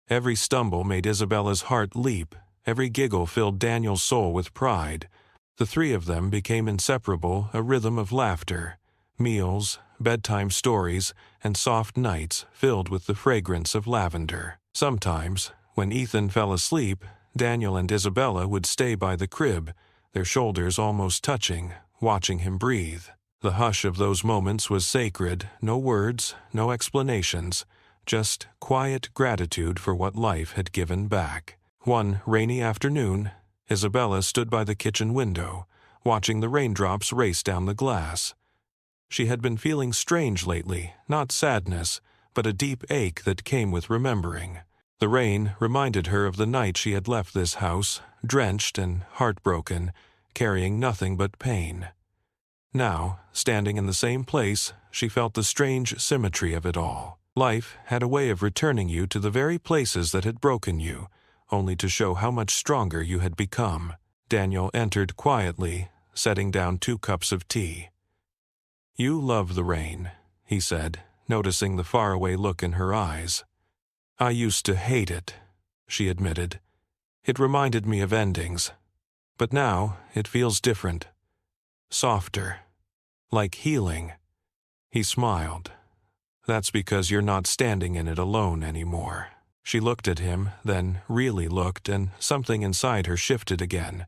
Every stumble made Isabella's heart leap, every giggle filled Daniel's soul with pride. The three of them became inseparable, a rhythm of laughter, meals, bedtime stories, and soft nights filled with the fragrance of lavender. Sometimes, when Ethan fell asleep, Daniel and Isabella would stay by the crib, their shoulders almost touching, watching him breathe. The hush of those moments was sacred, no words, no explanations, just quiet gratitude for what life had given back. One rainy afternoon, Isabella stood by the kitchen window, watching the raindrops race down the glass. She had been feeling strange lately, not sadness, but a deep ache that came with remembering. The rain reminded her of the night she had left this house, drenched and heartbroken, carrying nothing but pain. Now, standing in the same place, she felt the strange symmetry of it all. Life had a way of returning you to the very places that had broken you, only to show how much stronger you had become. Daniel entered quietly, setting down 2 cups of tea. "You love the rain," he said, noticing the faraway look in her eyes. "I used to hate it," she admitted. "It reminded me of endings. But now it feels different. Softer. Like healing." He smiled. "That's because you're not standing in it alone anymore." She looked at him, then really looked, and something inside her shifted again.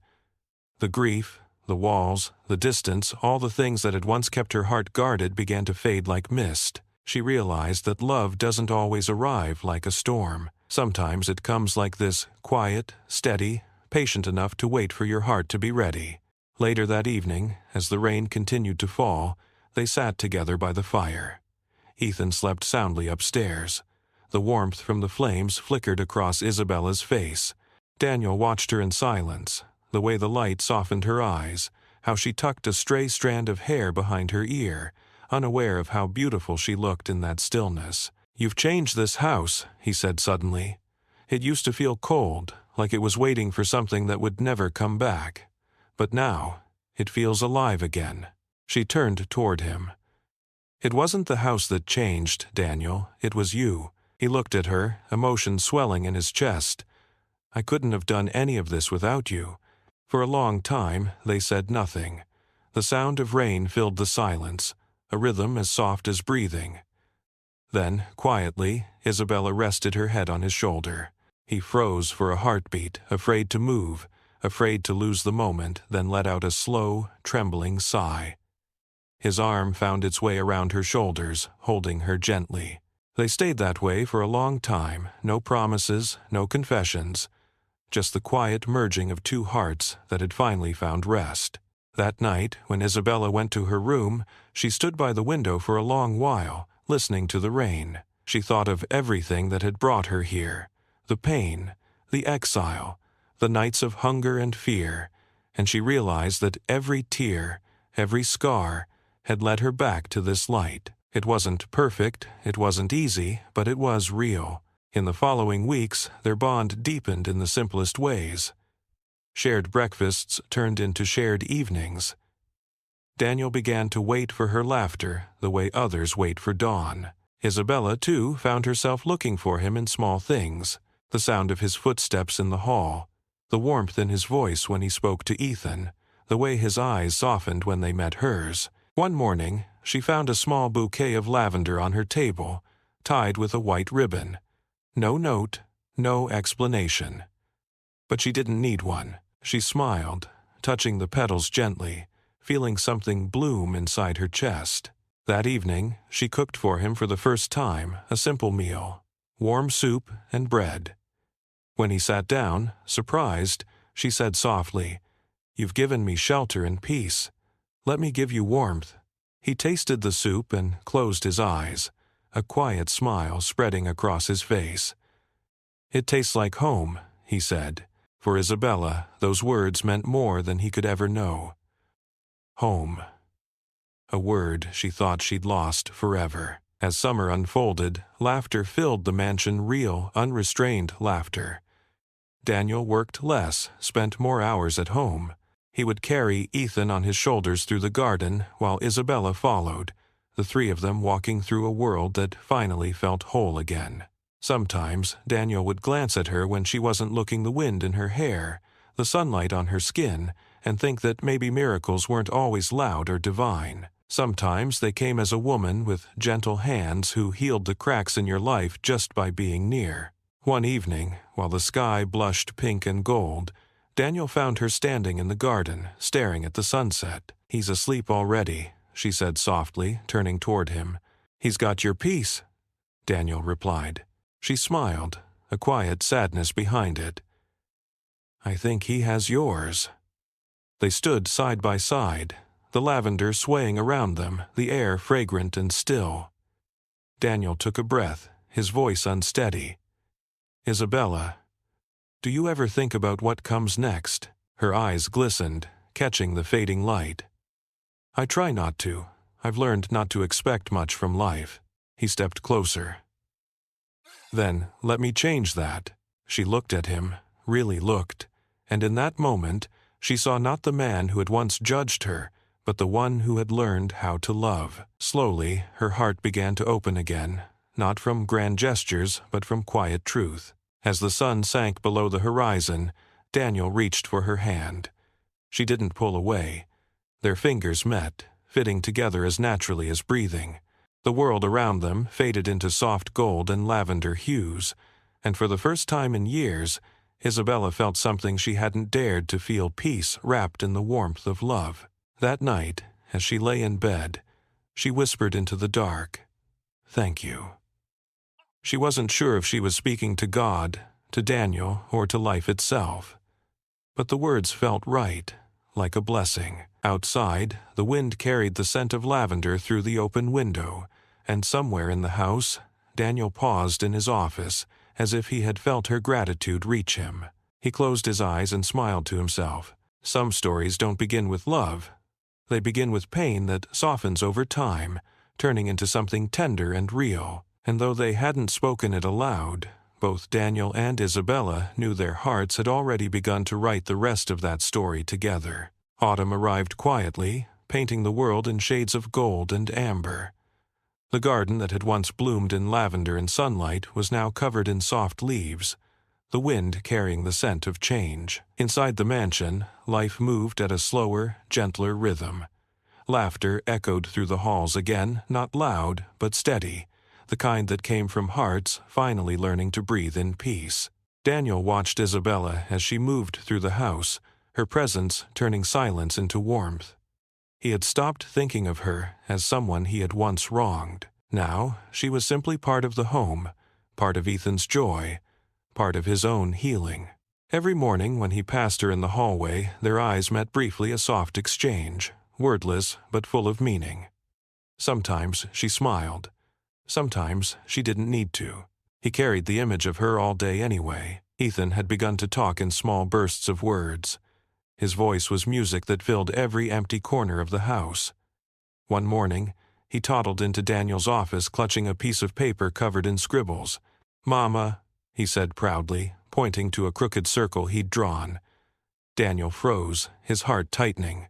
The grief, the walls, the distance, all the things that had once kept her heart guarded began to fade like mist. She realized that love doesn't always arrive like a storm. Sometimes it comes like this, quiet, steady, patient enough to wait for your heart to be ready. Later that evening, as the rain continued to fall, they sat together by the fire. Ethan slept soundly upstairs. The warmth from the flames flickered across Isabella's face. Daniel watched her in silence, the way the light softened her eyes, how she tucked a stray strand of hair behind her ear, unaware of how beautiful she looked in that stillness. "You've changed this house," he said suddenly. "It used to feel cold, like it was waiting for something that would never come back. But now, it feels alive again." She turned toward him. "It wasn't the house that changed, Daniel, it was you." He looked at her, emotion swelling in his chest. "I couldn't have done any of this without you." For a long time, they said nothing. The sound of rain filled the silence, a rhythm as soft as breathing. Then, quietly, Isabella rested her head on his shoulder. He froze for a heartbeat, afraid to move, afraid to lose the moment, then let out a slow, trembling sigh. His arm found its way around her shoulders, holding her gently. They stayed that way for a long time, no promises, no confessions, just the quiet merging of 2 hearts that had finally found rest. That night, when Isabella went to her room, she stood by the window for a long while, listening to the rain. She thought of everything that had brought her here, the pain, the exile, the nights of hunger and fear, and she realized that every tear, every scar, had led her back to this light. It wasn't perfect, it wasn't easy, but it was real. In the following weeks, their bond deepened in the simplest ways. Shared breakfasts turned into shared evenings. Daniel began to wait for her laughter the way others wait for dawn. Isabella, too, found herself looking for him in small things: the sound of his footsteps in the hall, the warmth in his voice when he spoke to Ethan, the way his eyes softened when they met hers. One morning, she found a small bouquet of lavender on her table, tied with a white ribbon. No note, no explanation. But she didn't need one. She smiled, touching the petals gently, feeling something bloom inside her chest. That evening, she cooked for him for the first time a simple meal: warm soup and bread. When he sat down, surprised, she said softly, "You've given me shelter and peace. Let me give you warmth." He tasted the soup and closed his eyes, a quiet smile spreading across his face. "It tastes like home," he said. For Isabella, those words meant more than he could ever know. Home. A word she thought she'd lost forever. As summer unfolded, laughter filled the mansion, real, unrestrained laughter. Daniel worked less, spent more hours at home. He would carry Ethan on his shoulders through the garden while Isabella followed, the three of them walking through a world that finally felt whole again. Sometimes Daniel would glance at her when she wasn't looking, the wind in her hair, the sunlight on her skin, and think that maybe miracles weren't always loud or divine. Sometimes they came as a woman with gentle hands who healed the cracks in your life just by being near. One evening, while the sky blushed pink and gold, Daniel found her standing in the garden, staring at the sunset. "He's asleep already," she said softly, turning toward him. "He's got your peace," Daniel replied. She smiled, a quiet sadness behind it. "I think he has yours." They stood side by side, the lavender swaying around them, the air fragrant and still. Daniel took a breath, his voice unsteady. "Isabella, do you ever think about what comes next?" Her eyes glistened, catching the fading light. "I try not to. I've learned not to expect much from life." He stepped closer. "Then let me change that." She looked at him, really looked, and in that moment she saw not the man who had once judged her, but the one who had learned how to love. Slowly, her heart began to open again, not from grand gestures, but from quiet truth. As the sun sank below the horizon, Daniel reached for her hand. She didn't pull away. Their fingers met, fitting together as naturally as breathing. The world around them faded into soft gold and lavender hues, and for the first time in years, Isabella felt something she hadn't dared to feel: peace wrapped in the warmth of love. That night, as she lay in bed, she whispered into the dark, "Thank you." She wasn't sure if she was speaking to God, to Daniel, or to life itself. But the words felt right, like a blessing. Outside, the wind carried the scent of lavender through the open window, and somewhere in the house, Daniel paused in his office, as if he had felt her gratitude reach him. He closed his eyes and smiled to himself. Some stories don't begin with love. They begin with pain that softens over time, turning into something tender and real. And though they hadn't spoken it aloud, both Daniel and Isabella knew their hearts had already begun to write the rest of that story together. Autumn arrived quietly, painting the world in shades of gold and amber. The garden that had once bloomed in lavender and sunlight was now covered in soft leaves, the wind carrying the scent of change. Inside the mansion, life moved at a slower, gentler rhythm. Laughter echoed through the halls again, not loud, but steady, the kind that came from hearts finally learning to breathe in peace. Daniel watched Isabella as she moved through the house, her presence turning silence into warmth. He had stopped thinking of her as someone he had once wronged. Now, she was simply part of the home, part of Ethan's joy, part of his own healing. Every morning when he passed her in the hallway, their eyes met briefly, a soft exchange, wordless but full of meaning. Sometimes she smiled. Sometimes she didn't need to. He carried the image of her all day anyway. Ethan had begun to talk in small bursts of words. His voice was music that filled every empty corner of the house. One morning, he toddled into Daniel's office clutching a piece of paper covered in scribbles. "Mama," he said proudly, pointing to a crooked circle he'd drawn. Daniel froze, his heart tightening.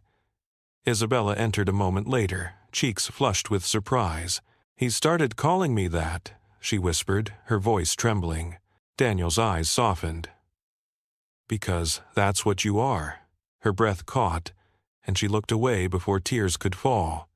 Isabella entered a moment later, cheeks flushed with surprise. "He started calling me that," she whispered, her voice trembling. Daniel's eyes softened. "Because that's what you are." Her breath caught, and she looked away before tears could fall.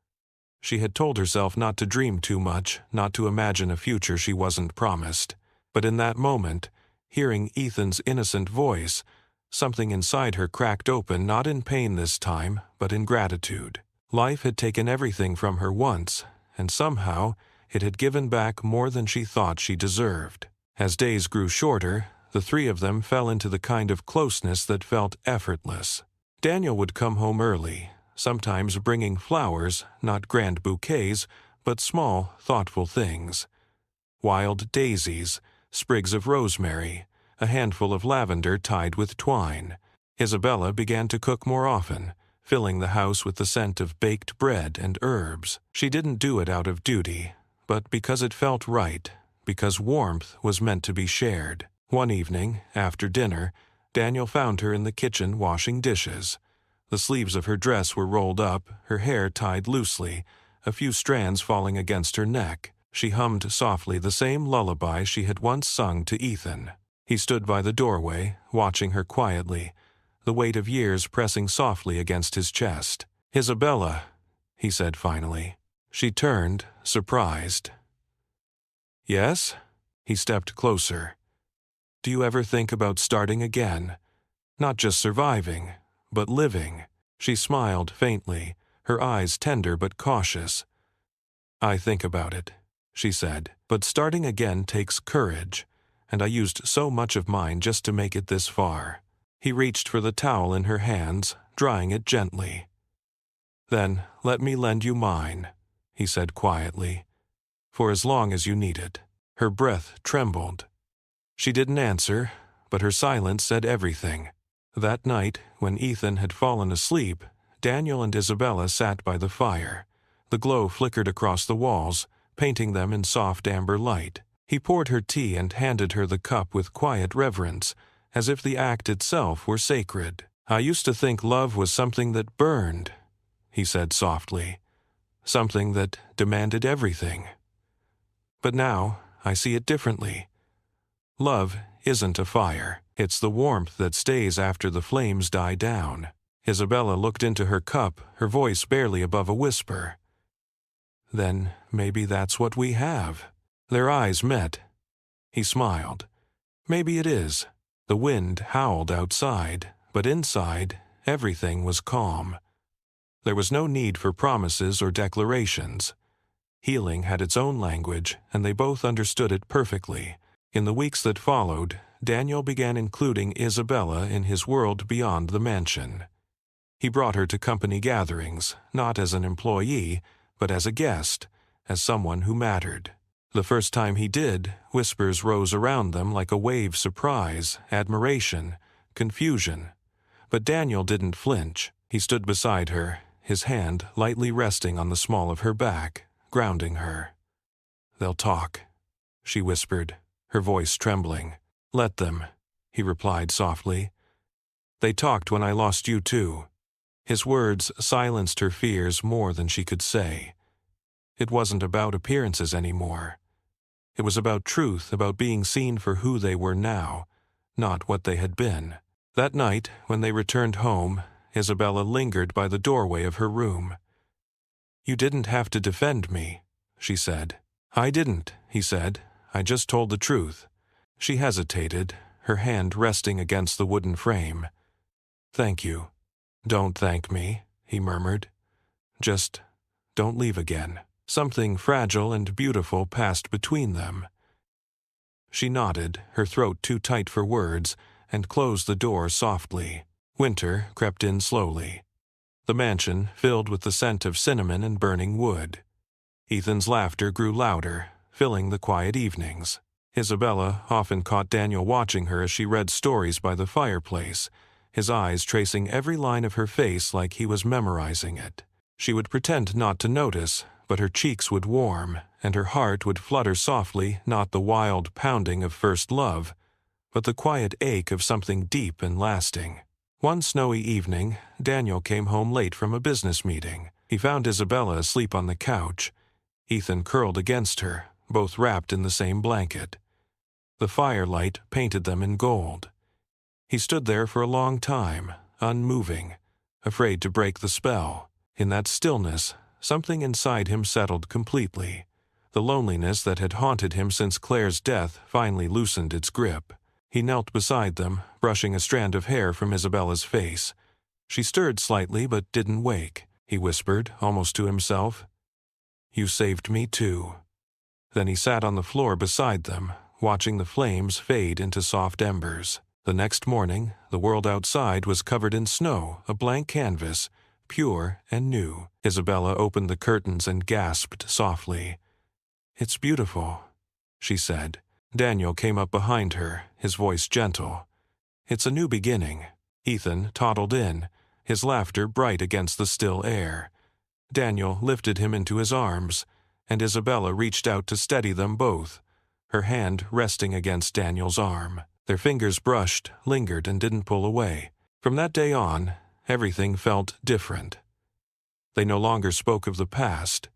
She had told herself not to dream too much, not to imagine a future she wasn't promised. But in that moment, hearing Ethan's innocent voice, something inside her cracked open, not in pain this time, but in gratitude. Life had taken everything from her once, and somehow it had given back more than she thought she deserved. As days grew shorter, the three of them fell into the kind of closeness that felt effortless. Daniel would come home early, sometimes bringing flowers, not grand bouquets, but small, thoughtful things. Wild daisies, sprigs of rosemary, a handful of lavender tied with twine. Isabella began to cook more often, filling the house with the scent of baked bread and herbs. She didn't do it out of duty, but because it felt right, because warmth was meant to be shared. One evening, after dinner, Daniel found her in the kitchen washing dishes. The sleeves of her dress were rolled up, her hair tied loosely, a few strands falling against her neck. She hummed softly the same lullaby she had once sung to Ethan. He stood by the doorway, watching her quietly, the weight of years pressing softly against his chest. "Isabella," he said finally. She turned, surprised. "Yes?" He stepped closer. "Do you ever think about starting again? Not just surviving, but living?" She smiled faintly, her eyes tender but cautious. "I think about it," she said, "but starting again takes courage, and I used so much of mine just to make it this far." He reached for the towel in her hands, drying it gently. "Then let me lend you mine," he said quietly, "for as long as you need it." Her breath trembled. She didn't answer, but her silence said everything. That night, when Ethan had fallen asleep, Daniel and Isabella sat by the fire. The glow flickered across the walls, painting them in soft amber light. He poured her tea and handed her the cup with quiet reverence, as if the act itself were sacred. "I used to think love was something that burned," he said softly, "something that demanded everything. But now I see it differently. Love isn't a fire. It's the warmth that stays after the flames die down." Isabella looked into her cup, her voice barely above a whisper. "Then maybe that's what we have." Their eyes met. He smiled. "Maybe it is." The wind howled outside, but inside, everything was calm. There was no need for promises or declarations. Healing had its own language, and they both understood it perfectly. In the weeks that followed, Daniel began including Isabella in his world beyond the mansion. He brought her to company gatherings, not as an employee, but as a guest, as someone who mattered. The first time he did, whispers rose around them like a wave: surprise, admiration, confusion. But Daniel didn't flinch. He stood beside her, his hand lightly resting on the small of her back, grounding her. "They'll talk," she whispered, her voice trembling. "Let them," he replied softly. "They talked when I lost you too." His words silenced her fears more than she could say. It wasn't about appearances anymore. It was about truth, about being seen for who they were now, not what they had been. That night, when they returned home, Isabella lingered by the doorway of her room. "You didn't have to defend me," she said. "I didn't," he said. "I just told the truth." She hesitated, her hand resting against the wooden frame. "Thank you." "Don't thank me," he murmured. "Just don't leave again." Something fragile and beautiful passed between them. She nodded, her throat too tight for words, and closed the door softly. Winter crept in slowly. The mansion filled with the scent of cinnamon and burning wood. Ethan's laughter grew louder, filling the quiet evenings. Isabella often caught Daniel watching her as she read stories by the fireplace, his eyes tracing every line of her face like he was memorizing it. She would pretend not to notice, but her cheeks would warm, and her heart would flutter softly, not the wild pounding of first love, but the quiet ache of something deep and lasting. One snowy evening, Daniel came home late from a business meeting. He found Isabella asleep on the couch, Ethan curled against her, both wrapped in the same blanket. The firelight painted them in gold. He stood there for a long time, unmoving, afraid to break the spell. In that stillness, something inside him settled completely. The loneliness that had haunted him since Claire's death finally loosened its grip. He knelt beside them, brushing a strand of hair from Isabella's face. She stirred slightly but didn't wake. He whispered, almost to himself, "You saved me too." Then he sat on the floor beside them, watching the flames fade into soft embers. The next morning, the world outside was covered in snow, a blank canvas, pure and new. Isabella opened the curtains and gasped softly. "It's beautiful," she said. Daniel came up behind her, his voice gentle. "It's a new beginning." Ethan toddled in, his laughter bright against the still air. Daniel lifted him into his arms, and Isabella reached out to steady them both, her hand resting against Daniel's arm. Their fingers brushed, lingered, and didn't pull away. From that day on, everything felt different. They no longer spoke of the past.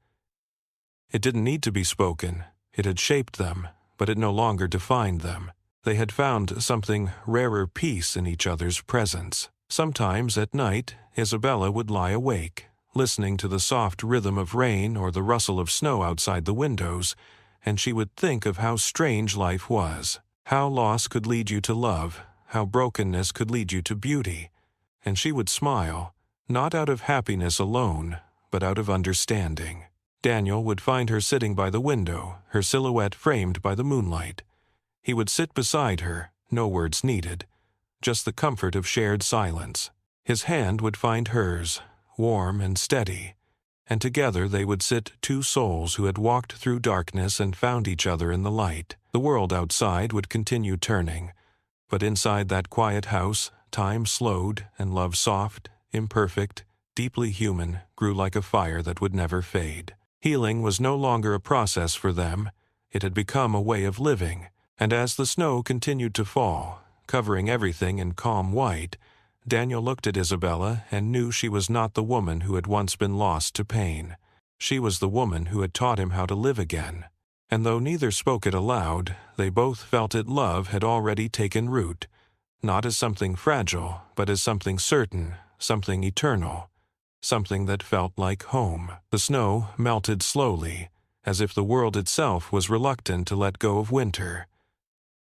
It didn't need to be spoken. It had shaped them, but it no longer defined them. They had found something rarer peace in each other's presence. Sometimes at night, Isabella would lie awake, listening to the soft rhythm of rain or the rustle of snow outside the windows, and she would think of how strange life was, how loss could lead you to love, how brokenness could lead you to beauty, and she would smile, not out of happiness alone, but out of understanding. Daniel would find her sitting by the window, her silhouette framed by the moonlight. He would sit beside her, no words needed, just the comfort of shared silence. His hand would find hers, warm and steady, and together they would sit two souls who had walked through darkness and found each other in the light. The world outside would continue turning, but inside that quiet house, time slowed and love soft, imperfect, deeply human, grew like a fire that would never fade. Healing was no longer a process for them, it had become a way of living, and as the snow continued to fall, covering everything in calm white, Daniel looked at Isabella and knew she was not the woman who had once been lost to pain. She was the woman who had taught him how to live again. And though neither spoke it aloud, they both felt that love had already taken root, not as something fragile, but as something certain, something eternal, something that felt like home. The snow melted slowly, as if the world itself was reluctant to let go of winter.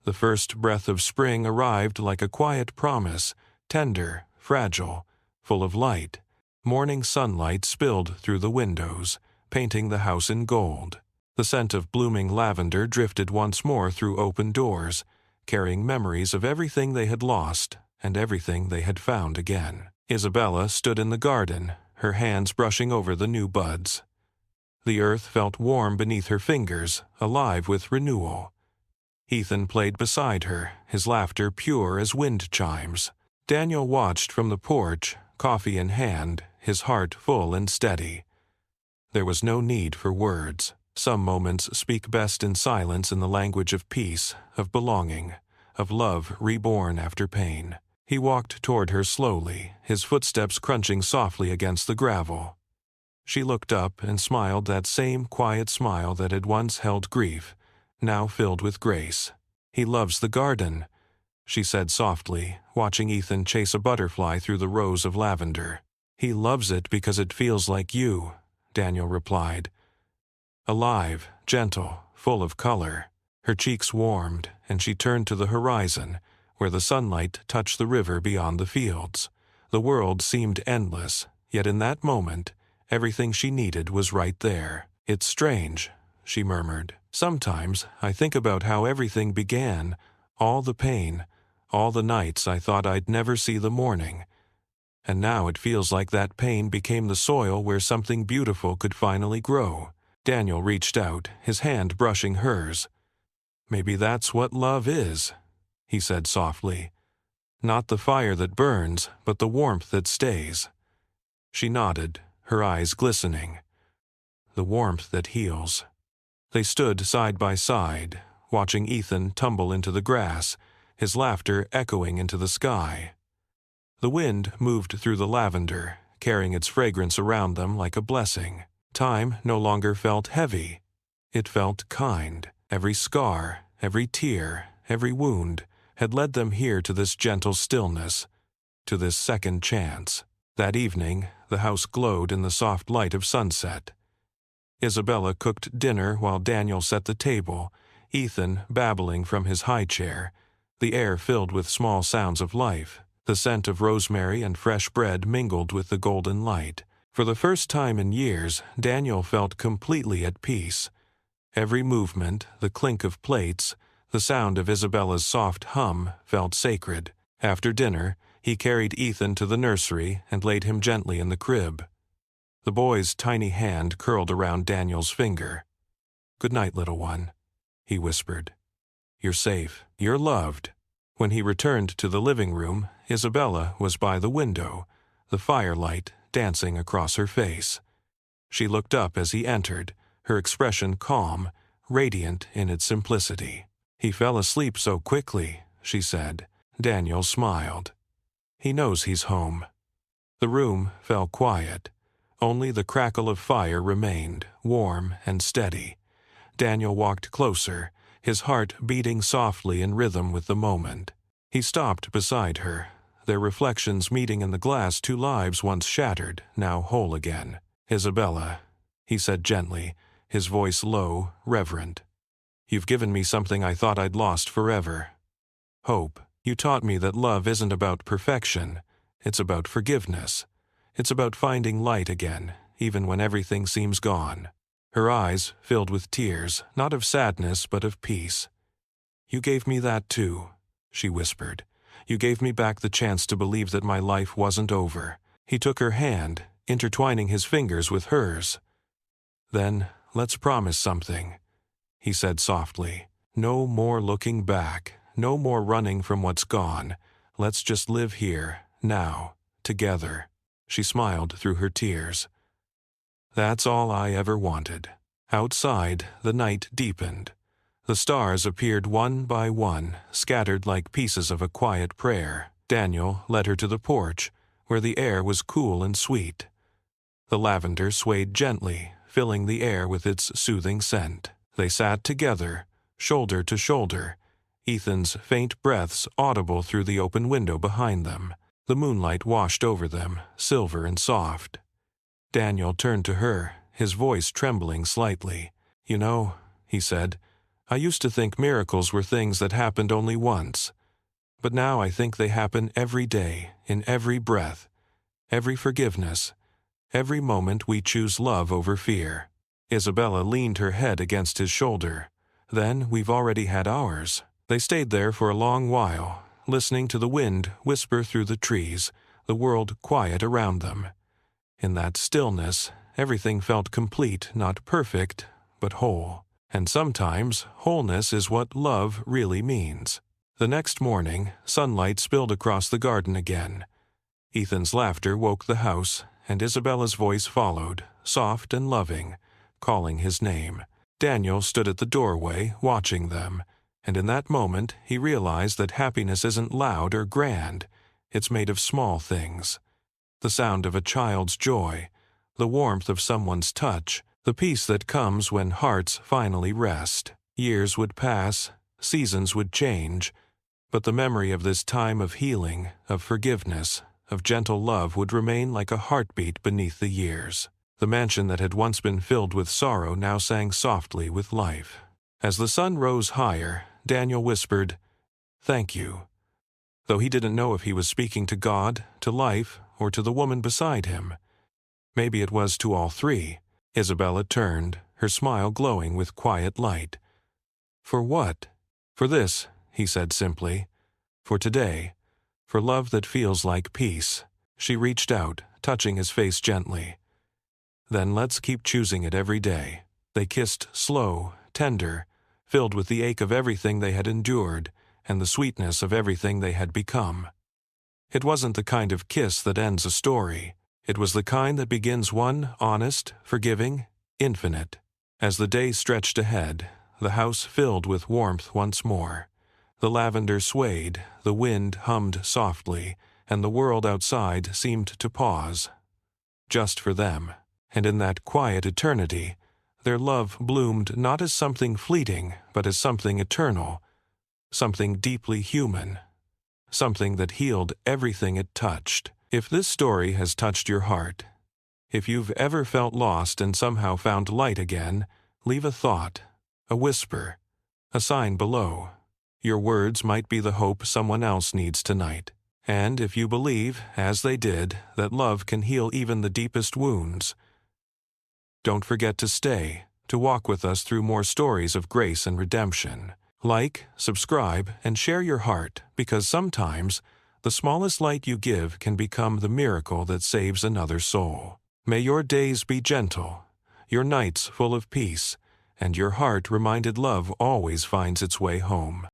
The first breath of spring arrived like a quiet promise, tender, fragile, full of light. Morning sunlight spilled through the windows, painting the house in gold. The scent of blooming lavender drifted once more through open doors, carrying memories of everything they had lost and everything they had found again. Isabella stood in the garden, her hands brushing over the new buds. The earth felt warm beneath her fingers, alive with renewal. Ethan played beside her, his laughter pure as wind chimes. Daniel watched from the porch, coffee in hand, his heart full and steady. There was no need for words. Some moments speak best in silence, in the language of peace, of belonging, of love reborn after pain. He walked toward her slowly, his footsteps crunching softly against the gravel. She looked up and smiled that same quiet smile that had once held grief, now filled with grace. "He loves the garden," she said softly, watching Ethan chase a butterfly through the rows of lavender. "He loves it because it feels like you," Daniel replied. Alive, gentle, full of color. Her cheeks warmed, and she turned to the horizon, where the sunlight touched the river beyond the fields. The world seemed endless, yet in that moment, everything she needed was right there. "It's strange," she murmured. "Sometimes I think about how everything began, all the pain, all the nights I thought I'd never see the morning. And now it feels like that pain became the soil where something beautiful could finally grow." Daniel reached out, his hand brushing hers. Maybe that's what love is, he said softly. Not the fire that burns, but the warmth that stays. She nodded, her eyes glistening. The warmth that heals. They stood side by side, watching Ethan tumble into the grass, his laughter echoing into the sky. The wind moved through the lavender, carrying its fragrance around them like a blessing. Time no longer felt heavy. It felt kind. Every scar, every tear, every wound had led them here to this gentle stillness, to this second chance. That evening, the house glowed in the soft light of sunset. Isabella cooked dinner while Daniel set the table, Ethan babbling from his high chair, the air filled with small sounds of life. The scent of rosemary and fresh bread mingled with the golden light. For the first time in years, Daniel felt completely at peace. Every movement, the clink of plates, the sound of Isabella's soft hum felt sacred. After dinner, he carried Ethan to the nursery and laid him gently in the crib. The boy's tiny hand curled around Daniel's finger. "Good night, little one," he whispered. "You're safe. You're loved." When he returned to the living room, Isabella was by the window, the firelight dancing across her face. She looked up as he entered, her expression calm, radiant in its simplicity. "He fell asleep so quickly," she said. Daniel smiled. "He knows he's home." The room fell quiet. Only the crackle of fire remained, warm and steady. Daniel walked closer, his heart beating softly in rhythm with the moment. He stopped beside her, their reflections meeting in the glass two lives once shattered, now whole again. "Isabella," he said gently, his voice low, reverent. "You've given me something I thought I'd lost forever. Hope. You taught me that love isn't about perfection. It's about forgiveness. It's about finding light again, even when everything seems gone." Her eyes filled with tears, not of sadness but of peace. "You gave me that too," she whispered. "You gave me back the chance to believe that my life wasn't over." He took her hand, intertwining his fingers with hers. "Then, let's promise something," he said softly. "No more looking back, no more running from what's gone. Let's just live here, now, together." She smiled through her tears. "That's all I ever wanted." Outside, the night deepened. The stars appeared one by one, scattered like pieces of a quiet prayer. Daniel led her to the porch, where the air was cool and sweet. The lavender swayed gently, filling the air with its soothing scent. They sat together, shoulder to shoulder, Ethan's faint breaths audible through the open window behind them. The moonlight washed over them, silver and soft. Daniel turned to her, his voice trembling slightly. "You know," he said, "I used to think miracles were things that happened only once. But now I think they happen every day, in every breath, every forgiveness, every moment we choose love over fear." Isabella leaned her head against his shoulder. "Then we've already had ours." They stayed there for a long while, listening to the wind whisper through the trees, the world quiet around them. In that stillness, everything felt complete, not perfect, but whole. And sometimes, wholeness is what love really means. The next morning, sunlight spilled across the garden again. Ethan's laughter woke the house, and Isabella's voice followed, soft and loving, calling his name. Daniel stood at the doorway, watching them, and in that moment he realized that happiness isn't loud or grand. It's made of small things. The sound of a child's joy, the warmth of someone's touch, the peace that comes when hearts finally rest. Years would pass, seasons would change, but the memory of this time of healing, of forgiveness, of gentle love would remain like a heartbeat beneath the years. The mansion that had once been filled with sorrow now sang softly with life. As the sun rose higher, Daniel whispered, "Thank you," though he didn't know if he was speaking to God, to life, or to the woman beside him. Maybe it was to all three. Isabella turned, her smile glowing with quiet light. "For what?" "For this," he said simply. "For today. For love that feels like peace." She reached out, touching his face gently. "Then let's keep choosing it every day." They kissed slow, tender, filled with the ache of everything they had endured and the sweetness of everything they had become. It wasn't the kind of kiss that ends a story. It was the kind that begins one, honest, forgiving, infinite. As the day stretched ahead, the house filled with warmth once more. The lavender swayed, the wind hummed softly, and the world outside seemed to pause. Just for them. And in that quiet eternity, their love bloomed not as something fleeting, but as something eternal, something deeply human, something that healed everything it touched. If this story has touched your heart, if you've ever felt lost and somehow found light again, leave a thought, a whisper, a sign below. Your words might be the hope someone else needs tonight. And if you believe, as they did, that love can heal even the deepest wounds, don't forget to stay, to walk with us through more stories of grace and redemption. Like, subscribe, and share your heart, because sometimes the smallest light you give can become the miracle that saves another soul. May your days be gentle, your nights full of peace, and your heart reminded love always finds its way home.